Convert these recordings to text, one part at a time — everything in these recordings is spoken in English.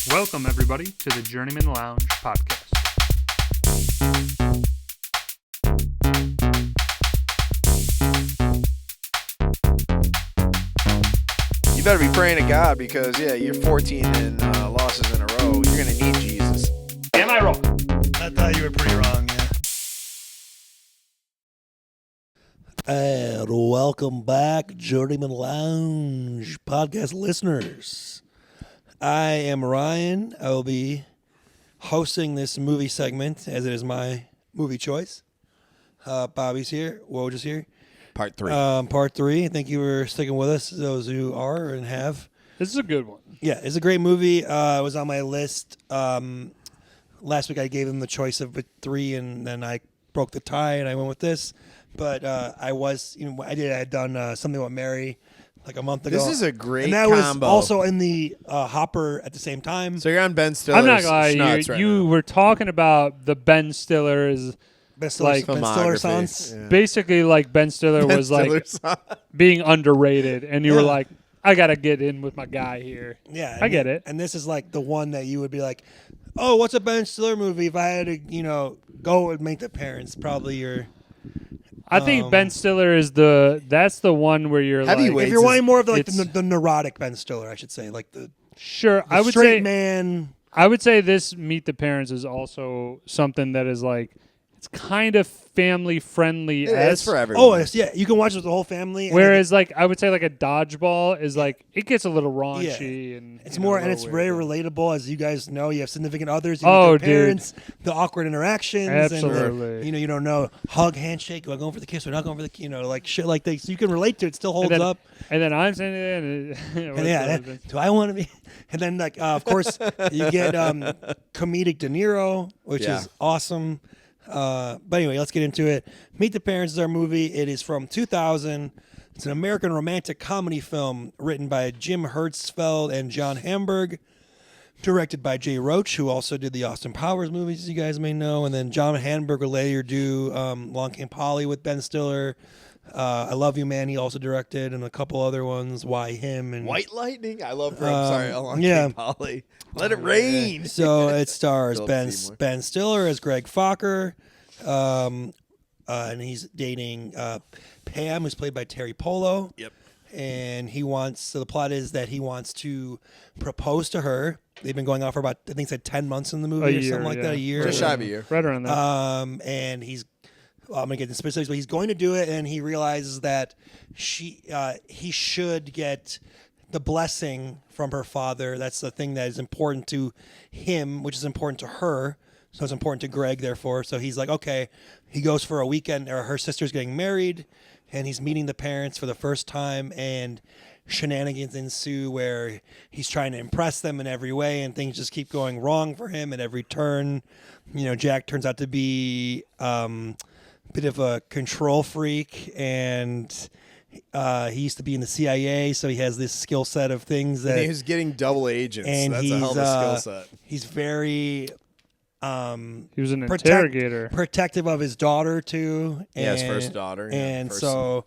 Welcome, everybody, to the Journeymen Lounge podcast. You better be praying to God because, you're 14 and losses in a row. You're going to need Jesus. Am I wrong? I thought you were pretty wrong, yeah. And welcome back, Journeymen Lounge podcast listeners. I am Ryan. I will be hosting this movie segment as it is my movie choice. Bobby's here. Woj is here. Part 3. Part 3. Thank you for sticking with us, those who are and have. This is a good one. Yeah, it's a great movie. It was on my list. Last week I gave them the choice of 3, and then I broke the tie and I went with this. But I had done Something About Mary like a month ago. This is a great and that combo. was also in the hopper at the same time. So you're on Ben Stiller's I'm not gonna lie, you now. were talking about the Ben Stiller is Ben Stiller's filmography. sons. Yeah. basically like Ben Stiller was like being underrated, and you were like, I gotta get in with my guy here. Yeah, I get it. And this is like the one that you would be like, oh, what's a Ben Stiller movie? If I had to, go and Meet the Parents, probably your. I think Ben Stiller is that's the one where you're like, If you're wanting more of the neurotic Ben Stiller, I should say, like the I would straight say man. I would say this Meet the Parents is also something that is like, it's kind of family friendly. It's for everyone. Oh, you can watch it with the whole family. Whereas, I would say, like a Dodgeball is like it gets a little raunchy and it's more, and it's very relatable, as you guys know. You have significant others, you Oh, meet their parents, the awkward interactions, Absolutely. and you don't know, hug, handshake, am I going for the kiss or not going for the, like shit like that. So you can relate to it. Still holds up. And then I'm saying it. And Do I want to be? And then, of course, you get comedic De Niro, which is awesome. But anyway, let's get into it. Meet the Parents is our movie. It is from 2000. It's an American romantic comedy film written by Jim Hertzfeld and John Hamburg, directed by Jay Roach, who also did the Austin Powers movies, as you guys may know. And then John Hamburg will later do Long Came Polly with Ben Stiller. I Love You, Man, he also directed, and a couple other ones. Why Him? And White Lightning? I love her. I'm sorry. Long yeah. Came Polly. Let it rain. So it stars Philip Ben Stiller as Greg Fokker, and he's dating Pam, who's played by Terry Polo. Yep. And the plot is that he wants to propose to her. They've been going on for about, I think, 10 months in the movie something like that, a year. Just shy of a year. Right around that. And I'm going to get the specifics, but he's going to do it, and he realizes that he should get the blessing from her father. That's the thing that is important to him, which is important to her. So it's important to Greg, therefore. So he's like, okay. He goes for a weekend, or her sister's getting married, and he's meeting the parents for the first time, and shenanigans ensue where he's trying to impress them in every way, and things just keep going wrong for him at every turn. Jack turns out to be bit of a control freak, and he used to be in the CIA, so he has this skill set of things that he was getting double agents. And that's a hell of a skill set. He's very he was an interrogator, protective of his daughter too. His first daughter, and so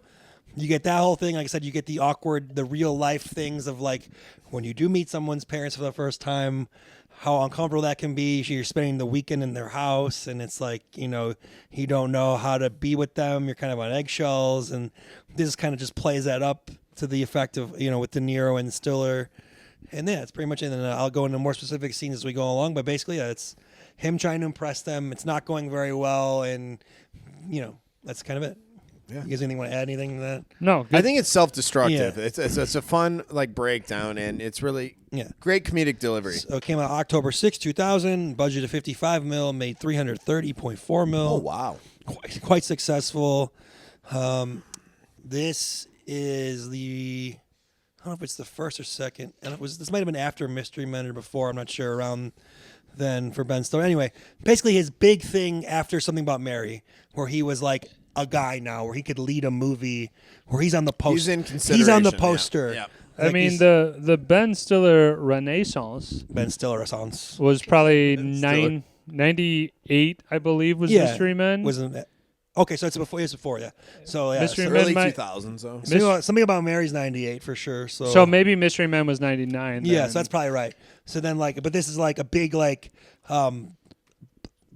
you get that whole thing. Like I said, you get the awkward, the real life things of like when you do meet someone's parents for the first time, how uncomfortable that can be. You're spending the weekend in their house, and it's like, you don't know how to be with them. You're kind of on eggshells, and this kind of just plays that up to the effect of, with De Niro and Stiller. And it's pretty much it. And I'll go into more specific scenes as we go along, but basically, it's him trying to impress them. It's not going very well, and, that's kind of it. Yeah. You guys want to add anything to that? No. I think it's self-destructive. Yeah. It's a fun breakdown, and it's really great comedic delivery. So it came out October 6, 2000, budget of $55 million, made $330.4 million. Oh, wow. Quite successful. This is I don't know if it's the first or second, and this might have been after Mystery Men or before, I'm not sure, around then for Ben Stiller. Anyway, basically his big thing after Something About Mary, where he was like a guy now, where he could lead a movie, where he's on the poster. He's in consideration. He's on the poster. Yeah. I mean, the Ben Stiller Renaissance. Ben Stiller Renaissance was probably 98, I believe, was Mystery Men. Wasn't it? Okay, so it's before, yeah. So yeah, Mystery so Men Early might- 2000s, though. something about Mary's 98 for sure. So maybe Mystery Men was 99. yeah, then. so that's probably right. So then but this is like a big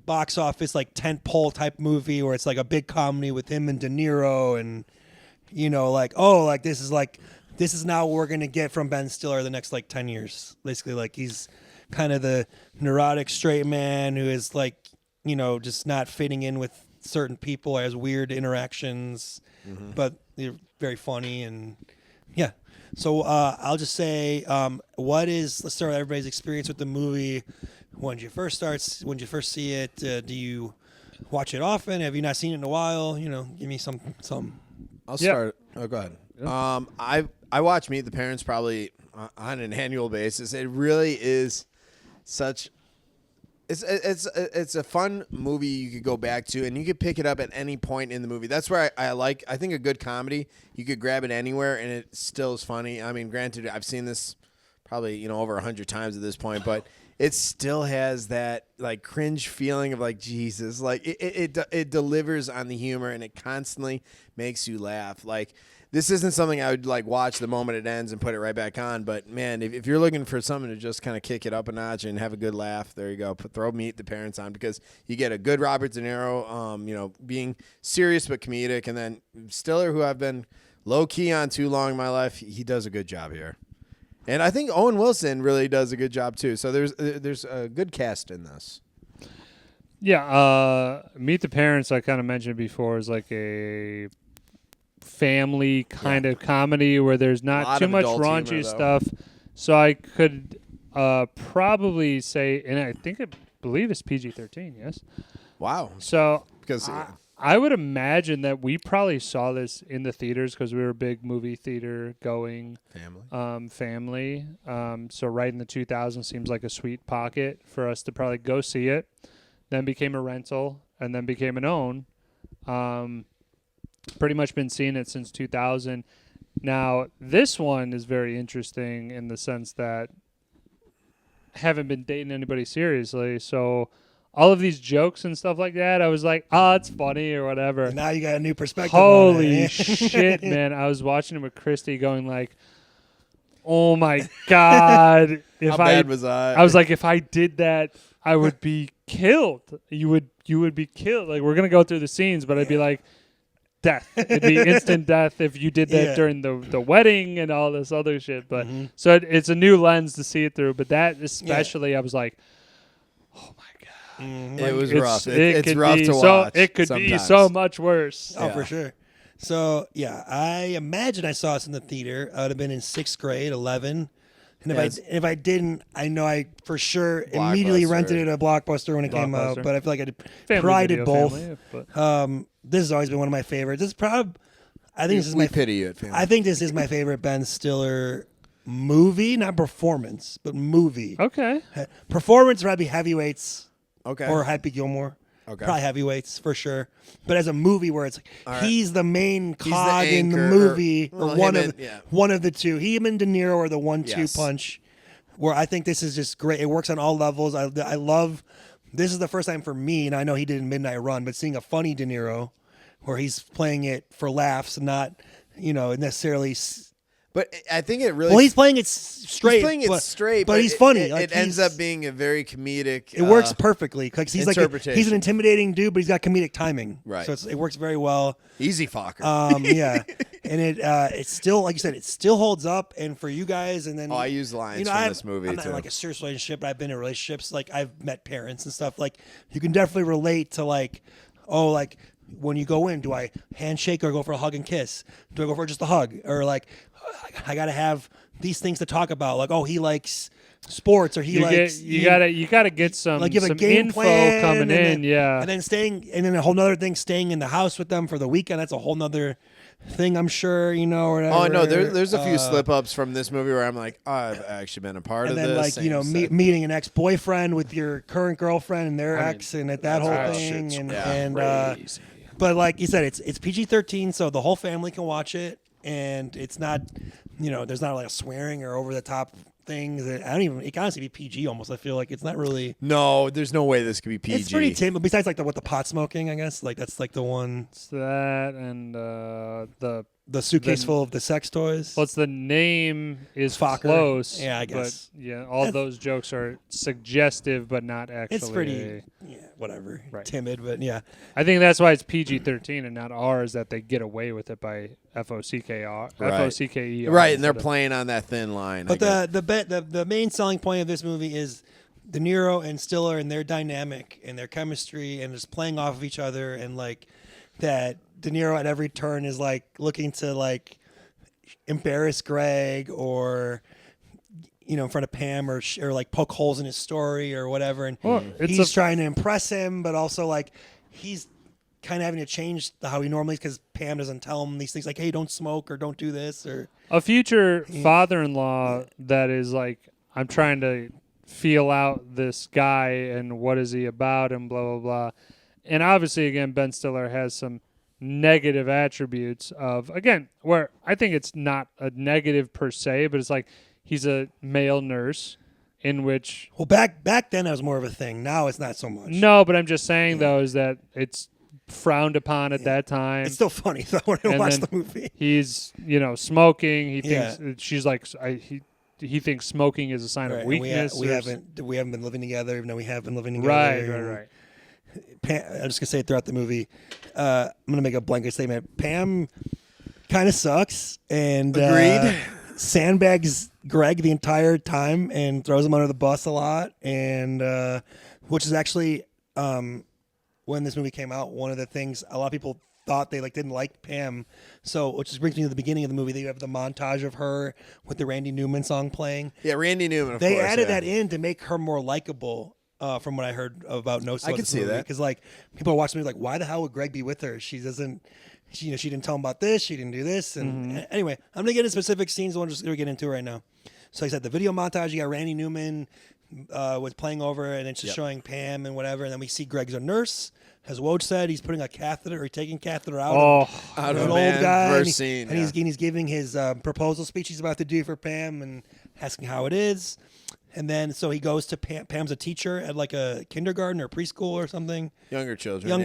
box office like tent pole type movie where it's like a big comedy with him and De Niro and this is now what we're gonna get from Ben Stiller the next like 10 years. Basically, like he's kind of the neurotic straight man who is like just not fitting in with certain people, has weird interactions, but they're very funny and yeah. So I'll just say, let's start with everybody's experience with the movie. When did you first see it? Do you watch it often? Have you not seen it in a while? Give me some. I'll start. Oh, go ahead. Yeah. I watch Meet the Parents probably on an annual basis. It really is such. It's a fun movie you could go back to, and you could pick it up at any point in the movie. That's where I think a good comedy, you could grab it anywhere, and it still is funny. I mean, granted, I've seen this probably over 100 times at this point, but it still has that like cringe feeling of like Jesus, like it delivers on the humor, and it constantly makes you laugh. Like this isn't something I would like watch the moment it ends and put it right back on. But man, if you're looking for something to just kind of kick it up a notch and have a good laugh, there you go. Throw Meet the Parents on because you get a good Robert De Niro, being serious but comedic, and then Stiller, who I've been low key on too long in my life, he does a good job here. And I think Owen Wilson really does a good job too. So there's a good cast in this. Yeah, Meet the Parents, I kind of mentioned before, is like a family kind of comedy where there's not too much raunchy humor, stuff. So I could probably say, and I believe it's PG-13, yes? Wow. So Because I would imagine that we probably saw this in the theaters because we were a big movie theater going family. So right in the 2000s seems like a sweet pocket for us to probably go see it. Then became a rental and then became an own. Pretty much been seeing it since 2000. Now, this one is very interesting in the sense that I haven't been dating anybody seriously, so all of these jokes and stuff like that, I was like, it's funny or whatever. And now you got a new perspective. Holy shit, man. I was watching it with Christy going like, oh my God. How bad was I? I was like, if I did that, I would be killed. You would be killed. Like, we're going to go through the scenes, but I'd be like, death. It'd be instant death if you did that during the wedding and all this other shit. But so it's a new lens to see it through. But that especially, I was like, oh my God. It was rough. It's rough to watch. So it could be so much worse. Oh, for sure. So, yeah, I imagine I saw this in the theater. I would have been in 6th grade, 11. And if I didn't, I know I for sure immediately rented it at Blockbuster when it came out. But I feel like I probably did both. This has always been one of my favorites. This is probably, I think this is we pity you at family. I think this is my favorite Ben Stiller movie, not performance, but movie. Okay. Performance would probably be Heavyweights. Okay. Or Happy Gilmore. Okay. Probably Heavyweights for sure. But as a movie where it's like he's the main cog in the anchor, movie, or one of the two. Him and De Niro are the 1-2 punch. Where I think this is just great. It works on all levels. I love. This is the first time for me, and I know he did in Midnight Run, but seeing a funny De Niro, where he's playing it for laughs, not necessarily. But I think it really. Well, he's playing it straight. He's playing it straight, but he's funny. It ends up being a very comedic. It works perfectly because he's interpretation. he's an intimidating dude, but he's got comedic timing. Right. So it works very well. Easy fucker. Yeah, and it's still, like you said, it still holds up. And for you guys, and then I use lines from this movie I'm too. not in like a serious relationship, but I've been in relationships. Like I've met parents and stuff. Like you can definitely relate to like when you go in, do I handshake or go for a hug and kiss? Do I go for just a hug? Or like, I got to have these things to talk about. Like, he likes sports or he likes... You gotta get some, like, some game info plan coming in, yeah. And then a whole nother thing, staying in the house with them for the weekend. That's a whole nother thing, I'm sure, or whatever. Oh, no, there's a few slip-ups from this movie where I'm like, I've actually been a part of this. And then, like, meeting an ex-boyfriend with your current girlfriend and their ex and that whole thing. Crazy. But like you said, it's PG-13, so the whole family can watch it, and it's not, there's not like a swearing or over the top things. That I don't even. It can honestly be PG almost. I feel like it's not really. No, there's no way this could be PG. It's pretty tame. Besides, like the pot smoking, I guess. Like that's like the one. It's that and The suitcase full of the sex toys. What's the name is Fokker. close. Yeah, I guess. But yeah, all those jokes are suggestive, but not actually. It's pretty, whatever, Right. timid, but yeah. I think that's why it's PG-13 and not R, is that they get away with it by FOCKR, FOCKER. Right, and they're playing on that thin line. But the main selling point of this movie is De Niro and Stiller and their dynamic and their chemistry and just playing off of each other, and like that De Niro at every turn is like looking to like embarrass Greg or in front of Pam or like poke holes in his story or whatever, and he's trying to impress him, but also like he's kind of having to change how he normally is because Pam doesn't tell him these things like, hey, don't smoke or don't do this, or a future father-in-law that is like, I'm trying to feel out this guy and what is he about and blah blah blah. And obviously again, Ben Stiller has some negative attributes of, again, where I think it's not a negative per se, but it's like he's a male nurse in which back then that was more of a thing. Now it's not so much. No, but I'm just saying though is that it's frowned upon at that time. It's still funny though when I watch the movie. He's smoking. He thinks she's like he thinks smoking is a sign of weakness. We haven't been living together, even though we have been living together. Right. I'm just gonna say it throughout the movie. I'm gonna make a blanket statement. Pam kind of sucks, and agreed. Sandbags Greg the entire time and throws him under the bus a lot, and which is actually when this movie came out, one of the things a lot of people thought they didn't like Pam. So, which just brings me to the beginning of the movie. They have the montage of her with the Randy Newman song playing. Yeah, Randy Newman. They added that in to make her more likable. From what I heard about notes, I can see that because people are watching me like, why the hell would Greg be with her? She doesn't, she didn't tell him about this. She didn't do this. And anyway, I'm gonna get into specific scenes. I'm just gonna get into it right now. So like I said, the video montage. You got Randy Newman was playing over, and it's just showing Pam and whatever. And then we see Greg's a nurse. As Woj said, he's putting a catheter or taking catheter out out of an old guy. Scene, and he's giving his proposal speech he's about to do for Pam and asking how it is. And then so he goes to Pam's a teacher at like a kindergarten or preschool or something. Younger children.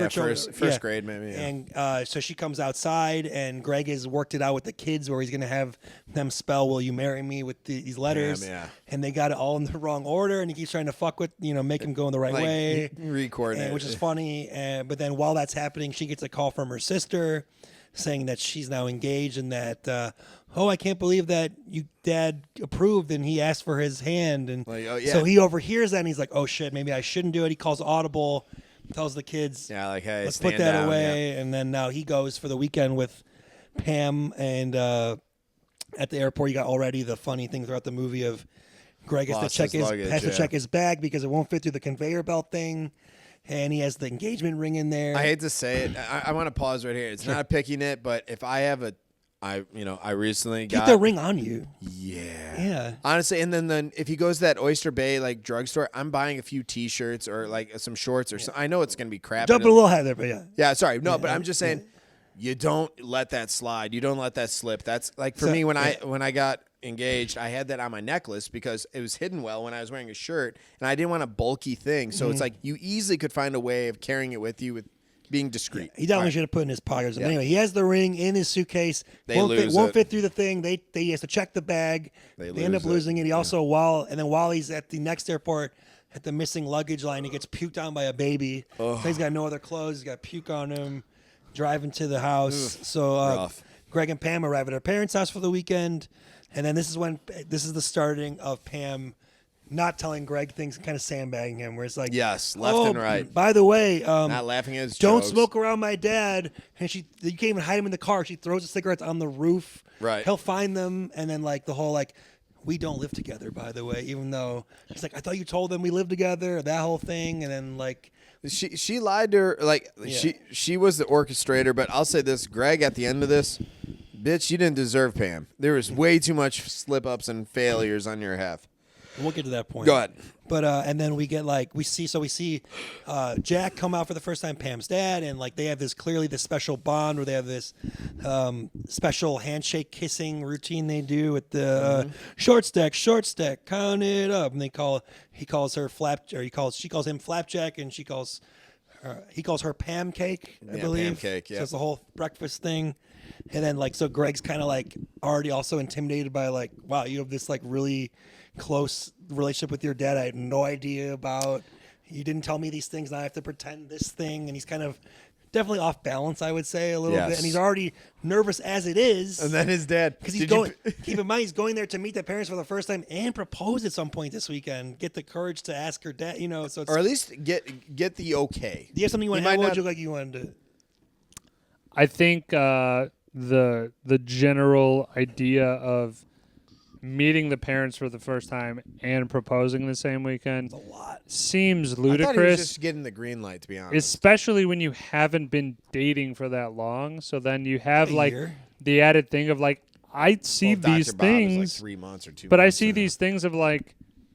First grade maybe. Yeah. And so she comes outside, and Greg has worked it out with the kids where he's going to have them spell "Will you marry me?" with these letters. Yeah. And they got it all in the wrong order, and he keeps trying to fuck with, make him go in the right way. Re-coordinate. Which is funny. But then while that's happening, she gets a call from her sister saying that she's now engaged, and that I can't believe that dad approved and he asked for his hand, and so he overhears that and he's like, oh shit, maybe I shouldn't do it. He calls audible, tells the kids, hey, let's put that away. And then now he goes for the weekend with Pam, and at the airport you got already the funny thing throughout the movie of Greg has to check his bag because it won't fit through the conveyor belt thing. And he has the engagement ring in there. I hate to say it. I want to pause right here. It's not a picky nit, but if I have I recently got the ring on you. Yeah. Honestly, and then if he goes to that Oyster Bay drugstore, I'm buying a few T-shirts or some shorts or something. I know it's gonna be crap. Dump it a little ahead there, but yeah. Yeah, sorry, no, but I'm just saying, you don't let that slide. You don't let that slip. That's for me when I got engaged, I had that on my necklace because it was hidden well when I was wearing a shirt, and I didn't want a bulky thing. So it's like you easily could find a way of carrying it with you with being discreet. He definitely should have put it in his pockets. Yeah. Anyway, he has the ring in his suitcase. Won't fit through the thing. He has to check the bag. They end up losing it. He also while he's at the next airport at the missing luggage line, he gets puked on by a baby. So he's got no other clothes. He's got puke on him. Driving to the house. So Greg and Pam arrive at her parents' house for the weekend. And then this is the starting of Pam not telling Greg things, kind of sandbagging him, where it's like, yes, left and right. By the way, not laughing at his don't jokes. smoke around my dad. And you can't even hide him in the car. She throws the cigarettes on the roof. Right. He'll find them, and then the whole we don't live together, by the way, even though she's like, I thought you told them we live together, that whole thing, and then she lied to her, she was the orchestrator, but I'll say this, Greg, at the end of this, bitch, you didn't deserve Pam. There was way too much slip-ups and failures on your half. We'll get to that point. Go ahead. But and then we get we see Jack come out for the first time, Pam's dad, and they have this special bond where they have this special handshake kissing routine they do with the short stack, count it up, and she calls him flapjack, and he calls her Pam cake, I believe. Pam cake, yeah. So it's the whole breakfast thing. And then so Greg's kind of already also intimidated by wow, you have this really close relationship with your dad I had no idea about. You didn't tell me these things, and I have to pretend this thing. And he's kind of definitely off balance, I would say, a little bit. And he's already nervous as it is. And then his dad, because he's going. Keep in mind, he's going there to meet the parents for the first time and propose at some point this weekend. Get the courage to ask her dad, So it's, or at least get the okay. Do you have something you want to add? What would you like? You wanted to? I think the general idea of meeting the parents for the first time and proposing the same weekend seems ludicrous. I thought he was just getting the green light, to be honest. Especially when you haven't been dating for that long. So then you have year. The added thing of I see these Dr. Bob things, is 3 months or 2 but months. I see these things of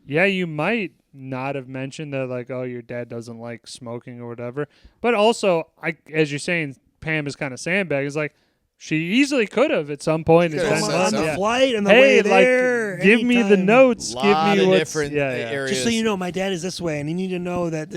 yeah, you might not have mentioned that oh, your dad doesn't like smoking or whatever. But also, as you're saying, Pam is kind of sandbag. It's she easily could have at some point. Could have on the Yeah. flight and the way there. Give me the notes. Give me what's different areas. Just so you know, my dad is this way, and you need to know that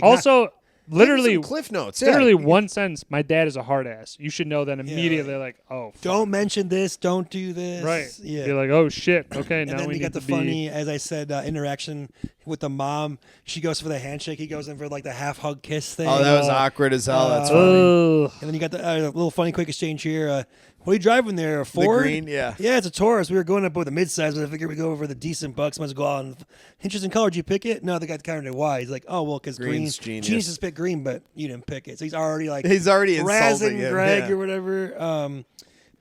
Also, literally cliff notes. Literally one sentence. My dad is a hard ass. You should know that immediately. Oh, fuck. Don't mention this. Don't do this. Right. Yeah. You're oh shit. Okay. And now then we you need got the to funny, as I said, interaction with the mom. She goes for the handshake. He goes in for the half hug kiss thing. Oh, that was awkward as hell. That's funny. And then you got the little funny quick exchange here. What are you driving there? A Ford? The green, yeah. Yeah, it's a Taurus. We were going up with a midsize, but I figured we'd go over the decent bucks. Might as well go out. And interesting color. Did you pick it? No, the guy kind of why. He's oh, well, because Green's green. genius. Geniuses pick green, but you didn't pick it. So he's already insulting him, Greg or whatever.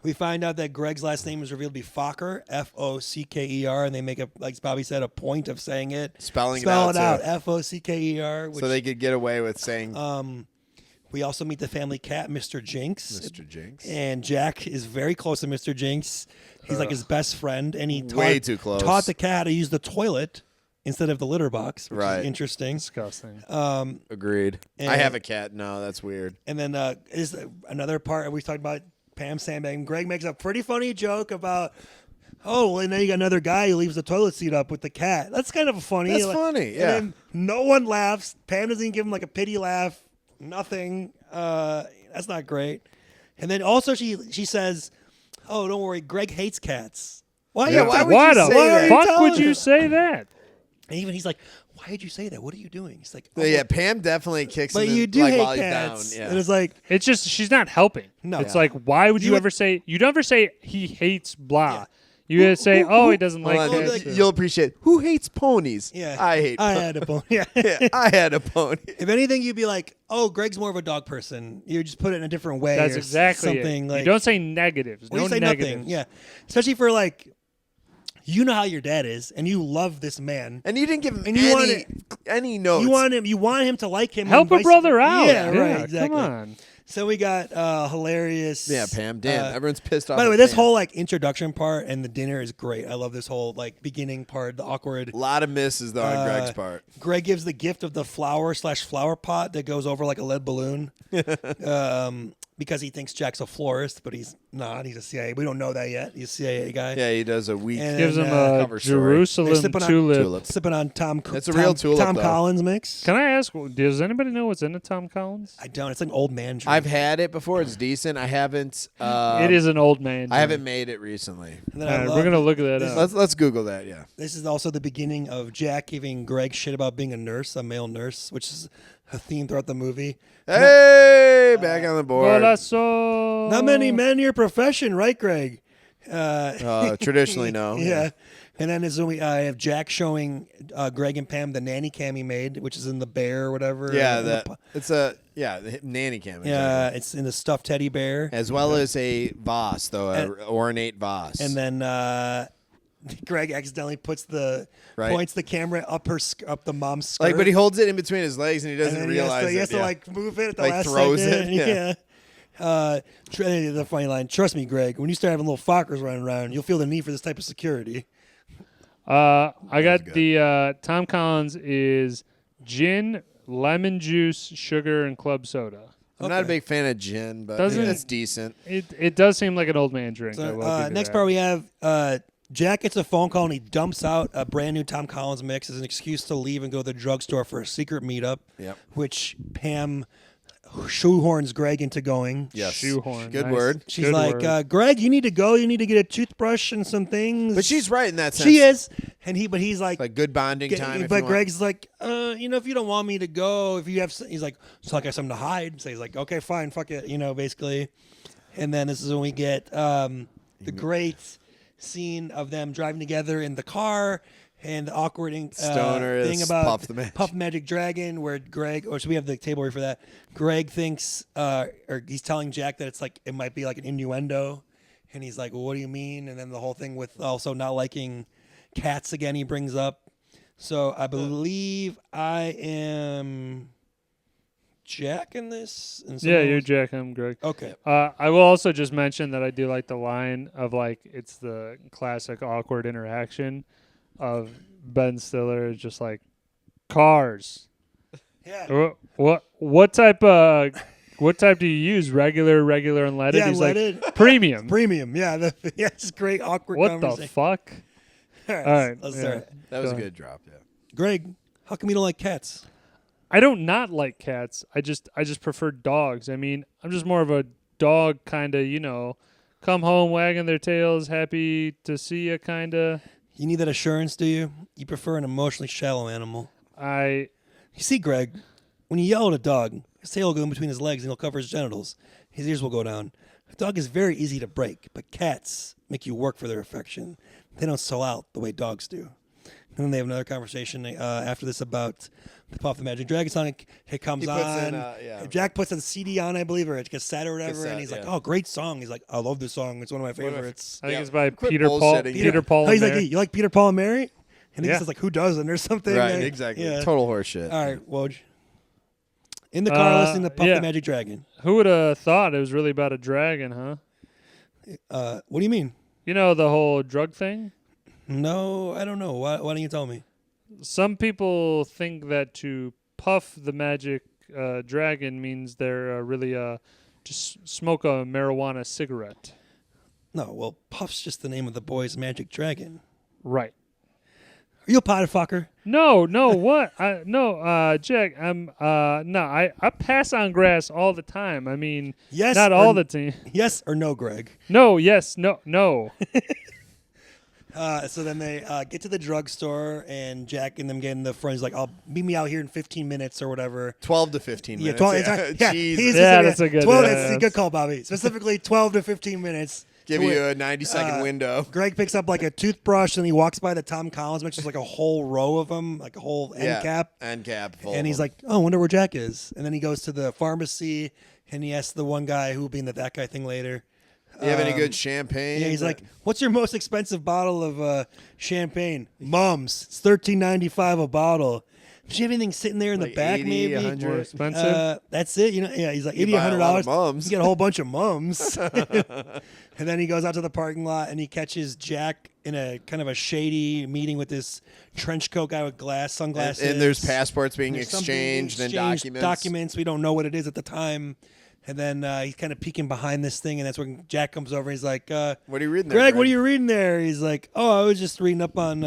We find out that Greg's last name is revealed to be Focker, F-O-C-K-E-R, and they make like Bobby said, a point of saying it. Spell it out, too. F-O-C-K-E-R. So they could get away with saying... we also meet the family cat, Mr. Jinx. Mr. Jinx. And Jack is very close to Mr. Jinx. He's like his best friend, and he way too close. Taught the cat how to use the toilet instead of the litter box, which is interesting. Disgusting. Agreed. I have a cat. No, that's weird. And then is another part we talked about Pam sandbagging. Greg makes a pretty funny joke about, oh, and then you got another guy who leaves the toilet seat up with the cat. That's kind of funny. That's funny, yeah. And then no one laughs. Pam doesn't even give him a pity laugh. Nothing. That's not great. And then also she says, oh, don't worry, Greg hates cats. Why? Yeah, why would you say that? Why the fuck would you say that? And even he's like, why did you say that? What are you doing? He's like, oh, yeah, Pam definitely kicks but him you in, do hate while he's cats. down. Yeah. And it's it's just she's not helping. No. It's why would you ever say? You never say he hates blah. Yeah. You gotta say, he doesn't like cats. You'll appreciate. Who hates ponies? Yeah, I had a pony. Yeah. I had a pony. If anything, you'd be like, oh, Greg's more of a dog person. You just put it in a different way. That's or exactly something. It. You don't say negatives. No you say negatives. Nothing. Yeah, especially for you know how your dad is, and you love this man, and you didn't give him any notes. You want him to like him. Help a brother out. Yeah, right. Exactly. Come on. So we got hilarious. Yeah, Pam. Damn, everyone's pissed off. By the way, this whole introduction part and the dinner is great. I love this whole beginning part, the awkward. A lot of misses though on Greg's part. Greg gives the gift of the flower pot that goes over like a lead balloon, because he thinks Jack's a florist, but he's not. He's a CIA. We don't know that yet. He's a CIA guy. Yeah, he does a week. And gives him a Jerusalem tulip. Sipping on Tom. That's a real tulip. Tom Collins mix. Can I ask? Does anybody know what's in a Tom Collins? I don't. It's like an old man drink. I've had it before. It's decent. I haven't. It is an old man drink. I haven't made it recently. We're gonna look that up. Let's Google that. Yeah. This is also the beginning of Jack giving Greg shit about being a nurse, a male nurse, which is a theme throughout the movie. Hey, back on the board. Not many men in your profession, right, Greg? Traditionally, no. Yeah. And then we have Jack showing Greg and Pam the nanny cam he made, which is in the bear or whatever. Yeah, the nanny cam. Yeah, exactly. It's in the stuffed teddy bear. As well as a vase, though, an ornate vase. And then Greg accidentally points the camera up the mom's skirt. But he holds it in between his legs and he doesn't realize it. He has to move it at the last throws second. it. Yeah. The funny line, trust me, Greg, when you start having little fuckers running around, you'll feel the need for this type of security. I got good. the Tom Collins is gin, lemon juice, sugar, and club soda. I'm not a big fan of gin, but Doesn't- it's decent. It does seem like an old man drink. I will So, give you next that. part we have Jack gets a phone call and he dumps out a brand new Tom Collins mix as an excuse to leave and go to the drugstore for a secret meetup. Yep. Which Pam shoehorns Greg into going. Yes. Shoehorn. Good nice. word. She's Good like, word. Greg, you need to go. You need to get a toothbrush and some things. But she's right in that sense. She is, and he's like, Like good bonding time. if but you want. Greg's like, if you don't want me to go, if you have, he's like, so I got something to hide. So he's like, okay, fine, fuck it, basically. And then this is when we get the great scene of them driving together in the car. And the awkward Stoner thing is about Puff the Magic. Puff Magic Dragon, where Greg, or should we have the table read for that? Greg thinks, or he's telling Jack that it's like it might be like an innuendo, and he's like, "Well, what do you mean?" And then the whole thing with also not liking cats again, he brings up. So I believe I am Jack in this. And Yeah, someone you're was- Jack. I'm Greg. Okay. I will also just mention that I do like the line of like it's the classic awkward interaction of Ben Stiller just like cars. Yeah. What type do you use? Regular, unleaded? Yeah, He's unleaded. like premium. Premium. Yeah. It's great awkward What conversation. the fuck? All right. All right, Let's yeah. start. That was a Go good drop. Yeah. Greg, how come you don't like cats? I don't not like cats. I just prefer dogs. I mean, I'm just more of a dog kind of, come home wagging their tails, happy to see you kind of. You need that assurance, do you? You prefer an emotionally shallow animal. You You see, Greg, when you yell at a dog, his tail will go in between his legs and he'll cover his genitals. His ears will go down. A dog is very easy to break, but cats make you work for their affection. They don't sell out the way dogs do. And then they have another conversation after this about the Puff the Magic Dragon song. It comes He puts on. in, yeah. Jack puts a CD on, I believe, or a cassette or whatever, Cassette, and he's like, yeah. "Oh, great song!" He's like, "I love this song. It's one of my favorites." I think Yeah. it's by Quit Peter Paul. bullshitting. Peter Paul. Oh, he's and like, Mary. "You like Peter, Paul, and Mary?" And he Yeah. says like, "Who doesn't?" or something. Right. And- Exactly. Yeah. Total horseshit. All right, Woj. In the car, listening to Puff yeah. the Magic Dragon. Who would have thought it was really about a dragon, huh? What do you mean? You know the whole drug thing? No, I don't know. Why don't you tell me? Some people think that to puff the magic dragon means they're really just smoke a marijuana cigarette. No, well, Puff's just the name of the boy's magic dragon. Right. Are you a pot fucker? No, what? Jack, I pass on grass all the time. I mean, Yes. not or- all the time. Yes or no, Greg? No, yes, no. So then they get to the drugstore, and Jack and them get in the front. He's like, "I'll meet me out here in 15 minutes or whatever." 12 to 15 Yeah, minutes. 12. Yeah. He's Jesus. Yeah, that's a good- 12. yeah, That's a good that's- call, Bobby. Specifically, 12 to 15 minutes. Give to you wait. a 90-second window. Greg picks up like a toothbrush, and he walks by the Tom Collins, which is like a whole row of them, like a whole end cap. End cap. Full And of he's them. like, "Oh, I wonder where Jack is." And then he goes to the pharmacy, and he asks the one guy who will be in the that guy thing later. "Do you have any good champagne?" Yeah, he's like, "What's your most expensive bottle of champagne?" Mum's. It's $13.95 a bottle. Do you have anything sitting there in the Like back, 80, maybe? 100. More expensive. That's it. Yeah, he's like You $80, buy a lot of $100. Mums. You get a whole bunch of mums. And then he goes out to the parking lot and he catches Jack in a kind of a shady meeting with this trench coat guy with sunglasses. and there's passports being There's something being exchanged and exchanged, documents. We don't know what it is at the time. And then he's kind of peeking behind this thing, and that's when Jack comes over. He's like, What are you reading there, Greg, what are you reading there? He's like, "Oh, I was just reading up on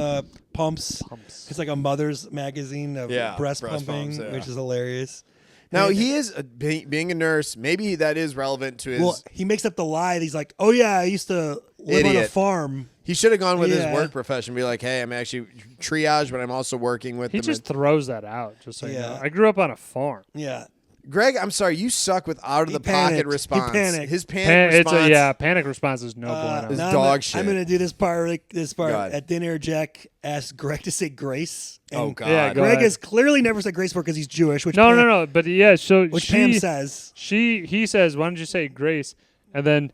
pumps. Pumps. It's like a mother's magazine of Yeah, breast breast pumping, pumps, yeah. which is hilarious. Now, And- he is, being a nurse, maybe that is relevant to his... Well, he makes up the lie. That he's like, "Oh yeah, I used to live on a Idiot. farm." he should have gone with his Yeah. work profession. Be like, hey, I'm actually triage, but I'm also working with He them. just throws that out. Just so you Yeah. know. I grew up on a farm. Yeah, Greg, I'm sorry, you suck with out of He the pocket panicked. He response. panicked. His panic It's response. panic response is no bueno. It's now dog I'm shit. gonna do this part. Go ahead. At dinner. Jack asked Greg to say grace. And Oh, God. Yeah, go Greg ahead. has clearly never said grace before because he's Jewish. Which No, Pam, But yeah, so Which she Pam says. he says, "Why don't you say grace?" And then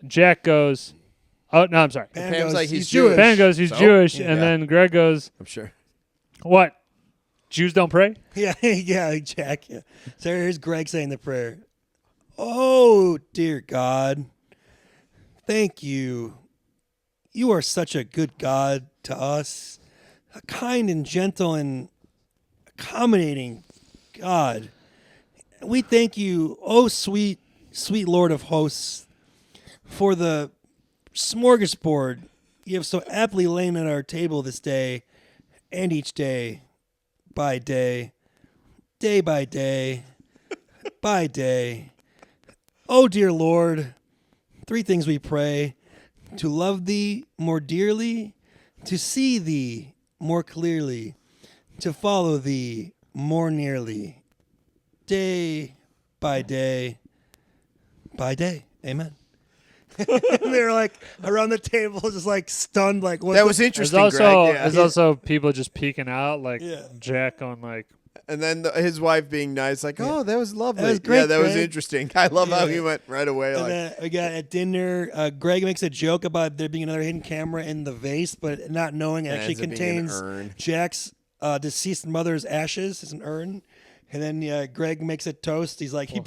Jack goes, "Oh no, I'm sorry." Pam Pam's goes, like, he's Jewish. Jewish. Ben goes, "He's So? Jewish," Yeah. and then Greg goes, I'm sure. "What? Jews don't pray?" Yeah, yeah, Jack. Yeah. So here's Greg saying the prayer. "Oh, dear God, thank you. you are such a good God to us, a kind and gentle and accommodating God. We thank you, oh sweet, sweet Lord of hosts, for the smorgasbord you have so aptly lain at our table this day and each day by day by day, by day. Oh, dear Lord, 3 things we pray: to love thee more dearly, to see thee more clearly, to follow thee more nearly, day by day by day. Amen. And they're like around the table, just like stunned, like what? That was interesting. There's also Greg. Yeah. there's also people just peeking out, like Yeah. Jack on like. And then his wife being nice, like, "Oh, that was lovely. That was great, yeah, that was Greg." interesting. I love how Yeah. he went right away. And Like, then we got at dinner, Greg makes a joke about there being another hidden camera in the vase, but not knowing it It actually ends up being an contains urn. Jack's deceased mother's ashes. It's an urn. And then Greg makes a toast. He's like, he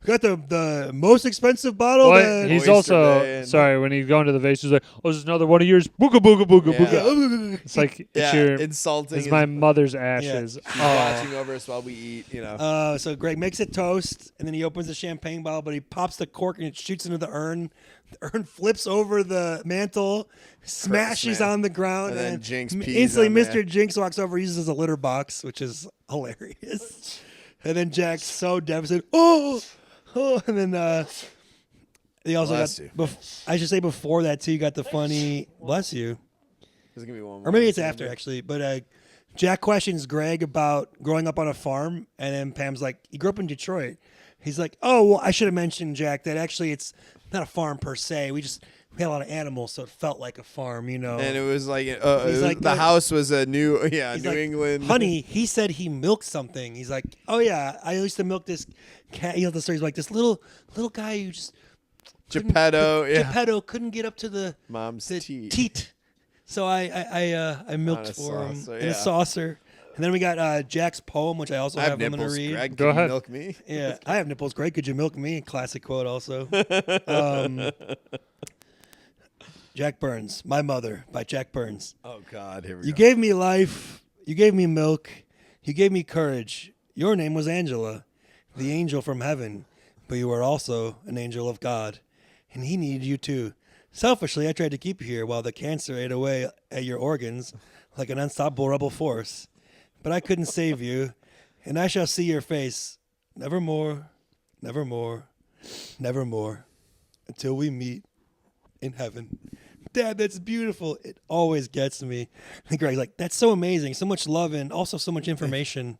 got the most expensive bottle. Well, he's Oyster also Bay and- sorry when he's going to the vase. He's like, "Oh, this is another one of yours." Booga booga booga Yeah. booga. It's like yeah, it's insulting. it's my mother's ashes. She's Oh. watching over us while we eat. You know, So Greg makes a toast, and then he opens the champagne bottle, but he pops the cork and it shoots into the urn. The urn flips over the mantle, smashes Smash. on the ground, And then Jinx pees instantly on Mr. there. Jinx walks over, uses it as a litter box, which is hilarious. And then Jack's so devastated. Oh, and then they also Bless got. you. I should say before that too, you got the funny. Bless you. there's gonna be one more. Or maybe it's after, actually. But Jack questions Greg about growing up on a farm, and then Pam's like, he grew up in Detroit. He's like, oh, well, I should have mentioned, Jack, that actually it's not a farm per se. We had a lot of animals, so it felt like a farm, you know. And it was like, like, the house was a New He's New like, England. Honey, he said he milked something. He's like, oh, yeah, I used to milk this cat. You know, the story's like this little guy who just Geppetto, yeah. Geppetto couldn't get up to the Mom's teat. teat. So I milked On a for him saucer, in yeah. a saucer. And then we got Jack's poem, which I also I have have him to nipples. read. Greg, Go can you ahead. milk me? Yeah, I have nipples. Great. Could you milk me? Classic quote also. Jack Burns, My Mother by Jack Burns. Oh God, here we You go. gave me life. You gave me milk. You gave me courage. Your name was Angela, the angel from heaven, but you were also an angel of God, and he needed you too. Selfishly, I tried to keep you here while the cancer ate away at your organs like an unstoppable rebel force. But I couldn't save you, and I shall see your face nevermore, nevermore, nevermore, until we meet in heaven. Dad, that's beautiful. It always gets me. And Greg's like, that's so amazing. So much love and also so much information.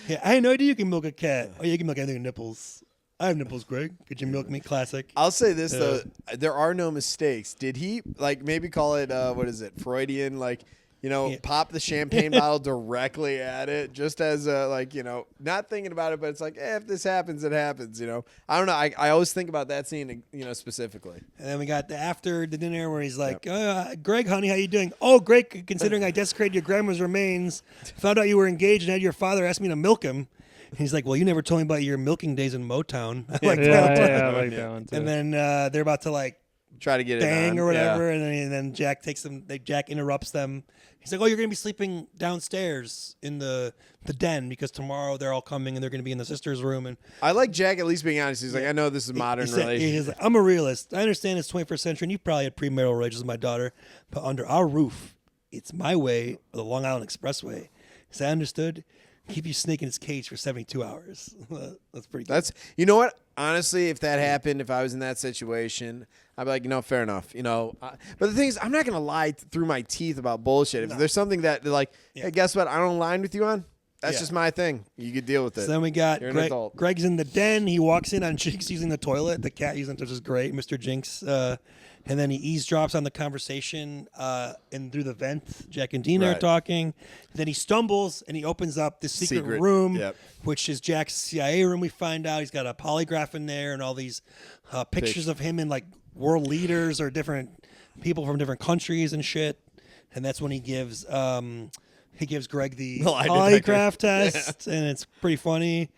Yeah, I had no idea you can milk a cat. Oh, yeah, you can milk anything with nipples. I have nipples, Greg. Could you milk me? Classic. I'll say this though, there are no mistakes. Did he like maybe call it what is it, Freudian? Like, you know, Yeah. pop the champagne bottle directly at it, just as a like, you know, not thinking about it, but it's like, if this happens, it happens. You know, I don't know. I always think about that scene, you know, specifically. And then we got the after the dinner where he's like, Greg, honey, how you doing? Oh, great, considering I desecrated your grandma's remains. Found out you were engaged and had your father ask me to milk him. And he's like, well, you never told me about your milking days in Motown. I like that. Yeah, I like that one too. And then they're about to like Try to get it bang on. or whatever, Yeah. and then Jack takes them. Jack interrupts them. He's like, "Oh, you're gonna be sleeping downstairs in the den because tomorrow they're all coming and they're gonna be in the sister's room." And I like Jack at least being honest. He's like, I know this is a modern relationship. He's like, "I'm a realist. I understand it's 21st century, and you probably had premarital relations with my daughter, but under our roof, it's my way or the Long Island Expressway." Is that understood? Keep you snake in its cage for 72 hours. That's pretty good. That's, you know what? Honestly, if that happened, if I was in that situation, I'd be like, you know, fair enough. You know, but the thing is, I'm not gonna lie through my teeth about bullshit. If there's something that like, hey, guess what? I don't align with you on. That's Yeah. just my thing. You could deal with it. So then we got You're an adult. Greg's in the den. He walks in on Jinx using the toilet. The cat using it, which is great. Mr. Jinx. And then he eavesdrops on the conversation and through the vent. Jack and Dina are Right. talking. Then he stumbles and he opens up this secret Secret, room, yep. which is Jack's CIA room. We find out he's got a polygraph in there and all these pictures of him and like world leaders or different people from different countries and shit. And that's when he gives Greg the lie polygraph test, and it's pretty funny.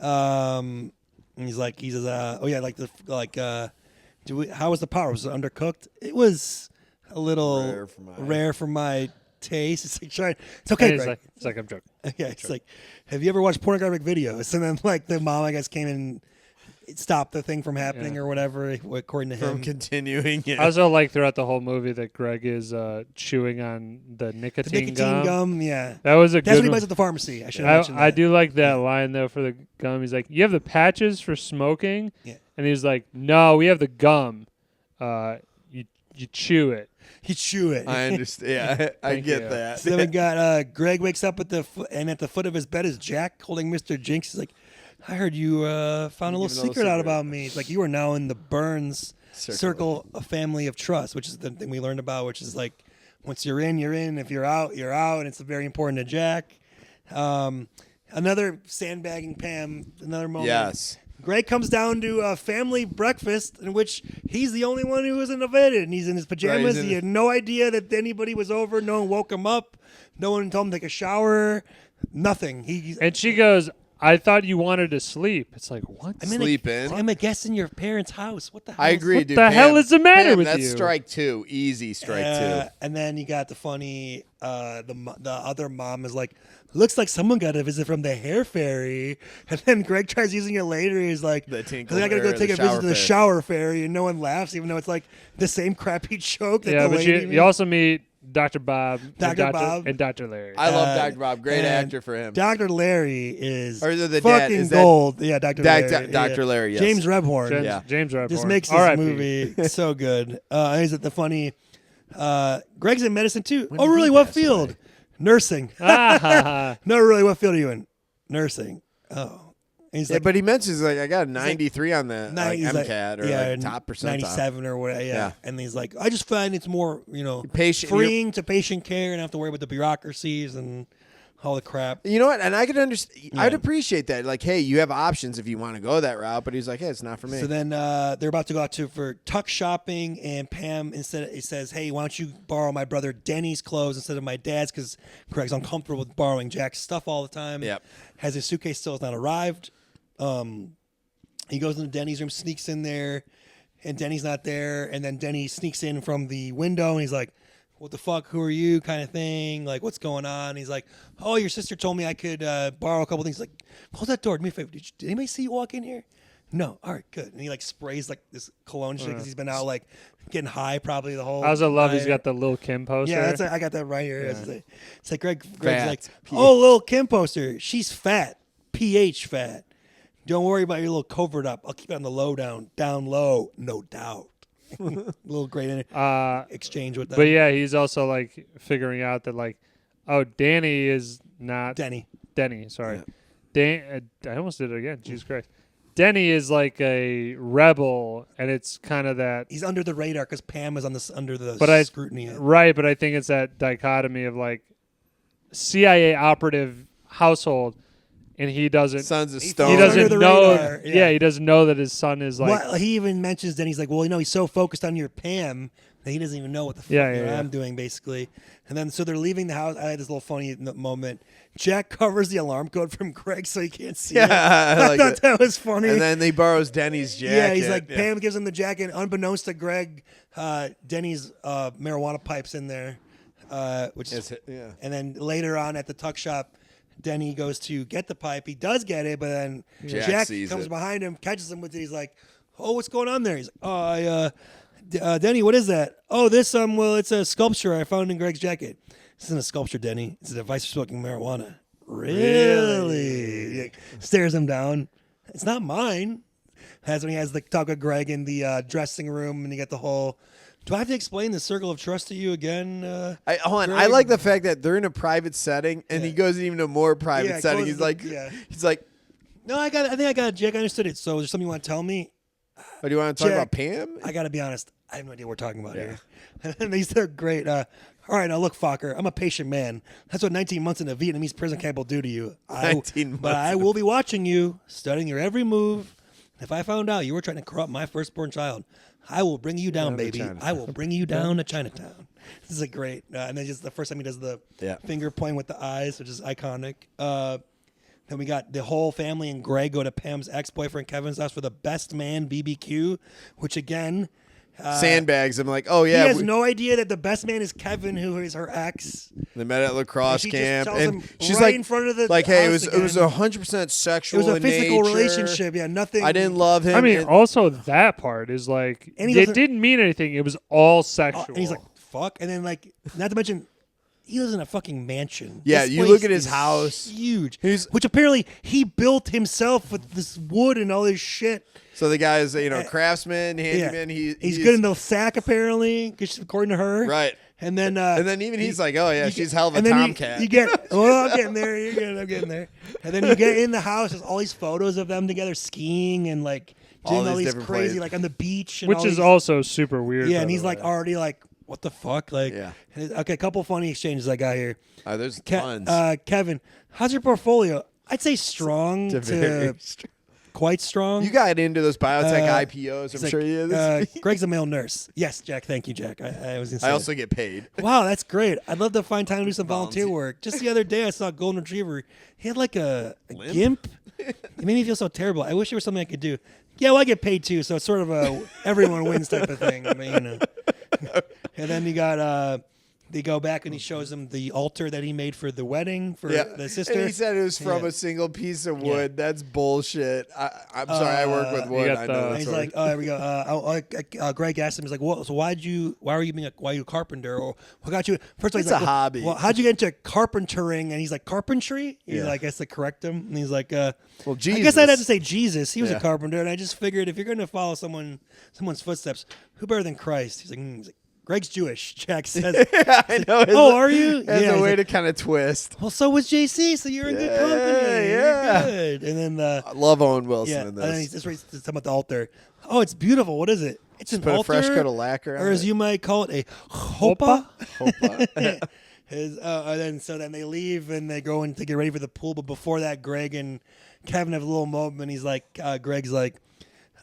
And he's like, How was the power? Was it undercooked? It was a little rare for my taste. It's like it's okay, Greg. It's like I'm joking. Yeah, it's like, have you ever watched pornographic videos? And then like the mom, I guess, came in. It stopped the thing from happening or whatever, according to him. From continuing, I also like throughout the whole movie that Greg is chewing on the nicotine gum. Yeah. That was a That's good what he one. buys at the pharmacy. I should have mentioned that. I do like that line, though, for the gum. He's like, you have the patches for smoking? Yeah. And he's like, no, we have the gum. You chew it. You chew it. I understand. Yeah, I get that. So then we got Greg wakes up at the foot of his bed is Jack holding Mr. Jinx. He's like, I heard you found a little secret out about me. It's like you are now in the Burns circle of family of trust, which is the thing we learned about, which is like once you're in, you're in. If you're out, you're out. And it's very important to Jack. Another sandbagging Pam, another moment. Yes. Greg comes down to a family breakfast in which he's the only one who wasn't invited, and he's in his pajamas. He had no idea that anybody was over. No one woke him up. No one told him to take a shower. Nothing. And she goes, I thought you wanted to sleep. It's like, what? I'm a guest in your parent's house. What the hell? I agree, what dude. the hell is the matter with that's you? That's strike two. Easy strike two. And then you got the funny, the other mom is like, looks like someone got a visit from the hair fairy. And then Greg tries using it later. He's like, I gotta go take a visit to the shower fairy. And no one laughs, even though it's like the same crappy joke that the lady but you also meet Dr. Bob, Bob, and Dr. Larry. I love Dr. Bob. Great actor for him. Dr. Larry is the fucking dad. gold. Yeah, Dr. Larry. Dr. Larry, yes. James Rebhorn. James Rebhorn. This makes this movie so good. Is it the funny? Greg's in medicine too. Oh, really? What field? Away? Nursing. No, really? What field are you in? Nursing. Oh. He's but he mentions like I got a 93 on the MCAT or top percentile. 97 or whatever. Yeah. And he's like, I just find it's more, freeing to patient care and not have to worry about the bureaucracies and all the crap. You know what? And I could understand. Yeah. I'd appreciate that. Like, hey, you have options if you want to go that route. But he's like, hey, it's not for me. So then they're about to go out for tuck shopping, and Pam it says, hey, why don't you borrow my brother Denny's clothes instead of my dad's? Because Greg's uncomfortable with borrowing Jack's stuff all the time. Yep. Has his suitcase still has not arrived. He goes into Denny's room, sneaks in there, and Denny's not there. And then Denny sneaks in from the window, and he's like, what the fuck, who are you, kind of thing. Like, what's going on? He's like, oh, your sister told me I could borrow a couple things. He's like, close that door. Do me a favor. Did anybody see you walk in here? No. All right, good. And he like sprays like this cologne shit because he's been out like getting high probably the whole I also love he's got the Lil Kim poster. Yeah, I got that right here. Yeah. It's like Greg's like, PH. oh, Lil Kim poster. She's fat. PH fat. Don't worry about your little covert up. I'll keep it on the low down low, no doubt. Little great exchange with that. But yeah, he's also like figuring out that like, oh, Danny is not Denny, sorry. Yeah. I almost did it again. Jesus Christ. Denny is like a rebel, and it's kind of that he's under the radar because Pam is under the scrutiny. Right, but I think it's that dichotomy of like CIA operative household. And he doesn't. Sons of Stone. He doesn't know. Radar, yeah, he doesn't know that his son is like. Well, he even mentions. Then he's like, "Well, he's so focused on your Pam that he doesn't even know what the fuck I'm doing, basically." And then so they're leaving the house. I had this little funny moment. Jack covers the alarm code from Greg so he can't see it. I thought that was funny. And then he borrows Denny's jacket. Yeah, he's like, Pam gives him the jacket. Unbeknownst to Greg, Denny's marijuana pipes in there, which is, and then later on at the tuck shop. Denny goes to get the pipe. He does get it, but then Jack comes behind him, catches him with it. He's like, "Oh, what's going on there?" He's like, "Oh, Denny, what is that?" "Oh, this well, it's a sculpture I found in Greg's jacket." "This isn't a sculpture, Denny. It's a device for smoking marijuana." Really? Stares him down. "It's not mine." That's when he has the talk with Greg in the dressing room, and you get the whole. Do I have to explain the circle of trust to you again? Hold on. I like the fact that they're in a private setting, and he goes even a more private setting. He's like, no, I think I got it, Jack. I understood it. So is there something you want to tell me? Oh, do you want to talk about Pam? I got to be honest. I have no idea what we're talking about here. And they're great. All right, now look, Fokker. I'm a patient man. That's what 19 months in a Vietnamese prison camp will do to you. 19 months. But I will be watching you, studying your every move. If I found out you were trying to corrupt my firstborn child, I will bring you down, baby. I will bring you down to Chinatown. This is a great, and then just the first time he does the finger point with the eyes, which is iconic. Then we got the whole family and Greg go to Pam's ex-boyfriend Kevin's house for the best man BBQ, which again... Sandbags. I'm like, oh yeah. He has no idea that the best man is Kevin, who is her ex. They met at lacrosse And she camp, just tells and him she's right like, in front of the like, hey, it house was again. 100% sexual. It was a in physical nature. relationship. Yeah, nothing. I didn't love him. I mean, and- also that part is like And he it doesn't- didn't mean anything. It was all sexual. And he's like, fuck. And then, like, not to mention, he lives in a fucking mansion. Yeah, This you place look at his is house. Huge. He's- Which apparently he built himself with this wood and all this shit. so the guy's, craftsman, handyman. Yeah. He's good in the sack, apparently, according to her. right. And then, Even he's like, oh yeah, she's hell of a and then tomcat. You get, well, I'm getting there. You're good. I'm getting there. And then you get in the house. There's all these photos of them together skiing and like All doing all these these different crazy, places. like on the beach. And which all is these, also super weird. yeah. by And the he's like way. already like, what the fuck? Like, Yeah. Okay, a couple funny exchanges I got here. There's tons. Kevin, how's your portfolio? I'd say strong to quite strong. You got into those biotech IPOs. He's I'm like, sure you did. Greg's a male nurse. Yes, Jack. Thank you, Jack. I was gonna say I that. also get paid. Wow, that's great. I'd love to find time to do some volunteer work. Just the other day, I saw a golden retriever. He had like a gimp. It made me feel so terrible. I wish there was something I could do. Yeah, well, I get paid too, so it's sort of a everyone wins type of thing. I mean, And then you got they go back and he shows them the altar that he made for the wedding for the sister. And he said it was from Yeah. a single piece of wood. That's bullshit. I'm sorry, I work with wood. got I the- know And that's he's what like, oh, here we go. Greg asked him, he's like, well, so why are you a carpenter? Or what got you? First of all, he's It's like, a hobby. Well, how'd you get into carpentering? And he's like, carpentry? He's Yeah. like, I guess to correct him. And he's like, well, I Jesus. guess I'd have to say Jesus. He was Yeah. a carpenter. And I just figured if you're going to follow someone's footsteps, who better than Christ? He's like, Greg's Jewish. Jack says, I know. oh, are you? As Yeah, a he's way like, to kind of twist. well, so was JC, so you're in good company. Yeah. You're good. And then, I love Owen Wilson yeah, in and then this. he's just talking about the altar. Oh, it's beautiful. What is it? It's an Put altar, a fresh coat of lacquer on or as it. you might call it, a hopa. Hopa. And then they leave and they go in to get ready for the pool. But before that, Greg and Kevin have a little moment. He's like, Greg's like,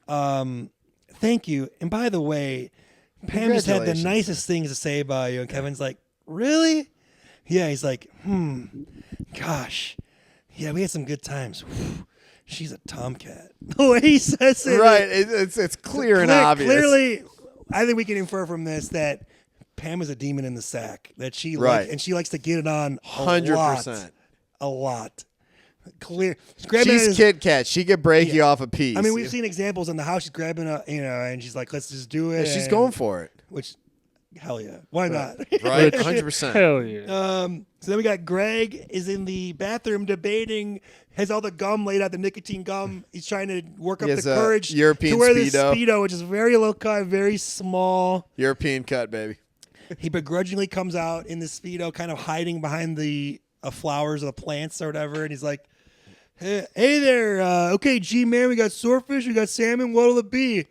thank you. And by the way, Pam just had the Congratulations. nicest things to say about you. And Kevin's like, really? Yeah. He's like, gosh. Yeah, we had some good times. Whew. She's a tomcat. The way he says it. Right. It's clear and obvious. Clearly, I think we can infer from this that Pam is a demon in the sack. That she Right. and she likes to get it on 100%. a lot. Clear. She's grabbing She's at his- Kit Kat. She could break you off a piece. I mean, we've seen examples in the house. She's grabbing and she's like, "Let's just do it." Yeah, she's and- going for it. Which, hell yeah, why not? Right. Which- 100%. Hell yeah. So then we got Greg is in the bathroom debating, has all the gum laid out, the nicotine gum. He's trying to work up He the has a courage European to wear this Speedo. Speedo, which is very low cut, very small. European cut, baby. He begrudgingly comes out in the Speedo, kind of hiding behind the flowers or the plants or whatever, and he's like, hey there, okay, G-Man, we got swordfish, we got salmon, what'll it be?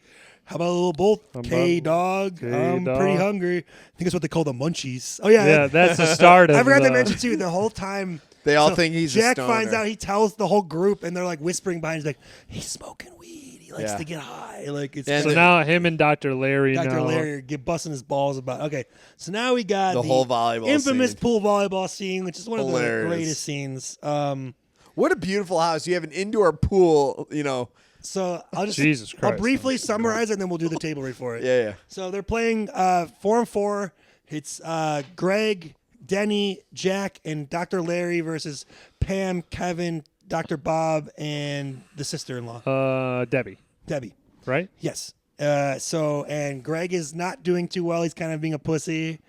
How about a little both? K-Dog, I'm pretty hungry. I think that's what they call the munchies. Oh, yeah. Yeah, that's the start of I forgot to the- mention, too, the whole time. They all think he's Jack a finds stoner. out, he tells the whole group, and they're like whispering behind. He's like, he's smoking weed. He likes Yeah. to get high. Like it's And So the- now him and Dr. Larry Dr. know. Larry get busting his balls about. Okay, so now we got The whole volleyball infamous scene. pool volleyball scene, which is one of the Hilarious. greatest scenes. What a beautiful house. You have an indoor pool, So I'll just Jesus I'll Christ. briefly summarize it, and then we'll do the table read for it. Yeah. So they're playing 4-on-4. It's Greg, Denny, Jack, and Dr. Larry versus Pam, Kevin, Dr. Bob, and the sister-in-law, Debbie, Debbie. right? Yes. And Greg is not doing too well. He's kind of being a pussy.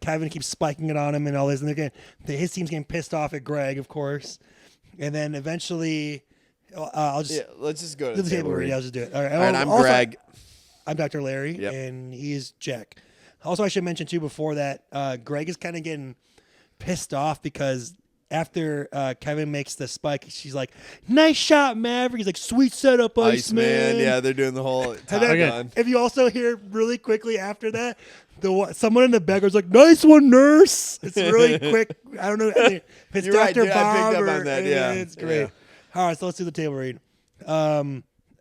Kevin keeps spiking it on him and all this. And his team's getting pissed off at Greg, of course. And then eventually, I'll just Yeah, let's just go to do the the table table read. read. I'll just do it. All right. All right, I'm Also, Greg. I'm Dr. Larry, Yep. and he is Jack. Also, I should mention too before that, Greg is kind of getting pissed off because after Kevin makes the spike, she's like, "Nice shot, Maverick." He's like, "Sweet setup, Iceman." Yeah, they're doing the whole And Top then, Gun. if you also hear really quickly after that, someone in the background's like, "Nice one, nurse." It's really quick. I don't know if it's You're right, Dr. dude, I Bob picked up or on that, yeah. it's great. Yeah. All right, so let's do the table read.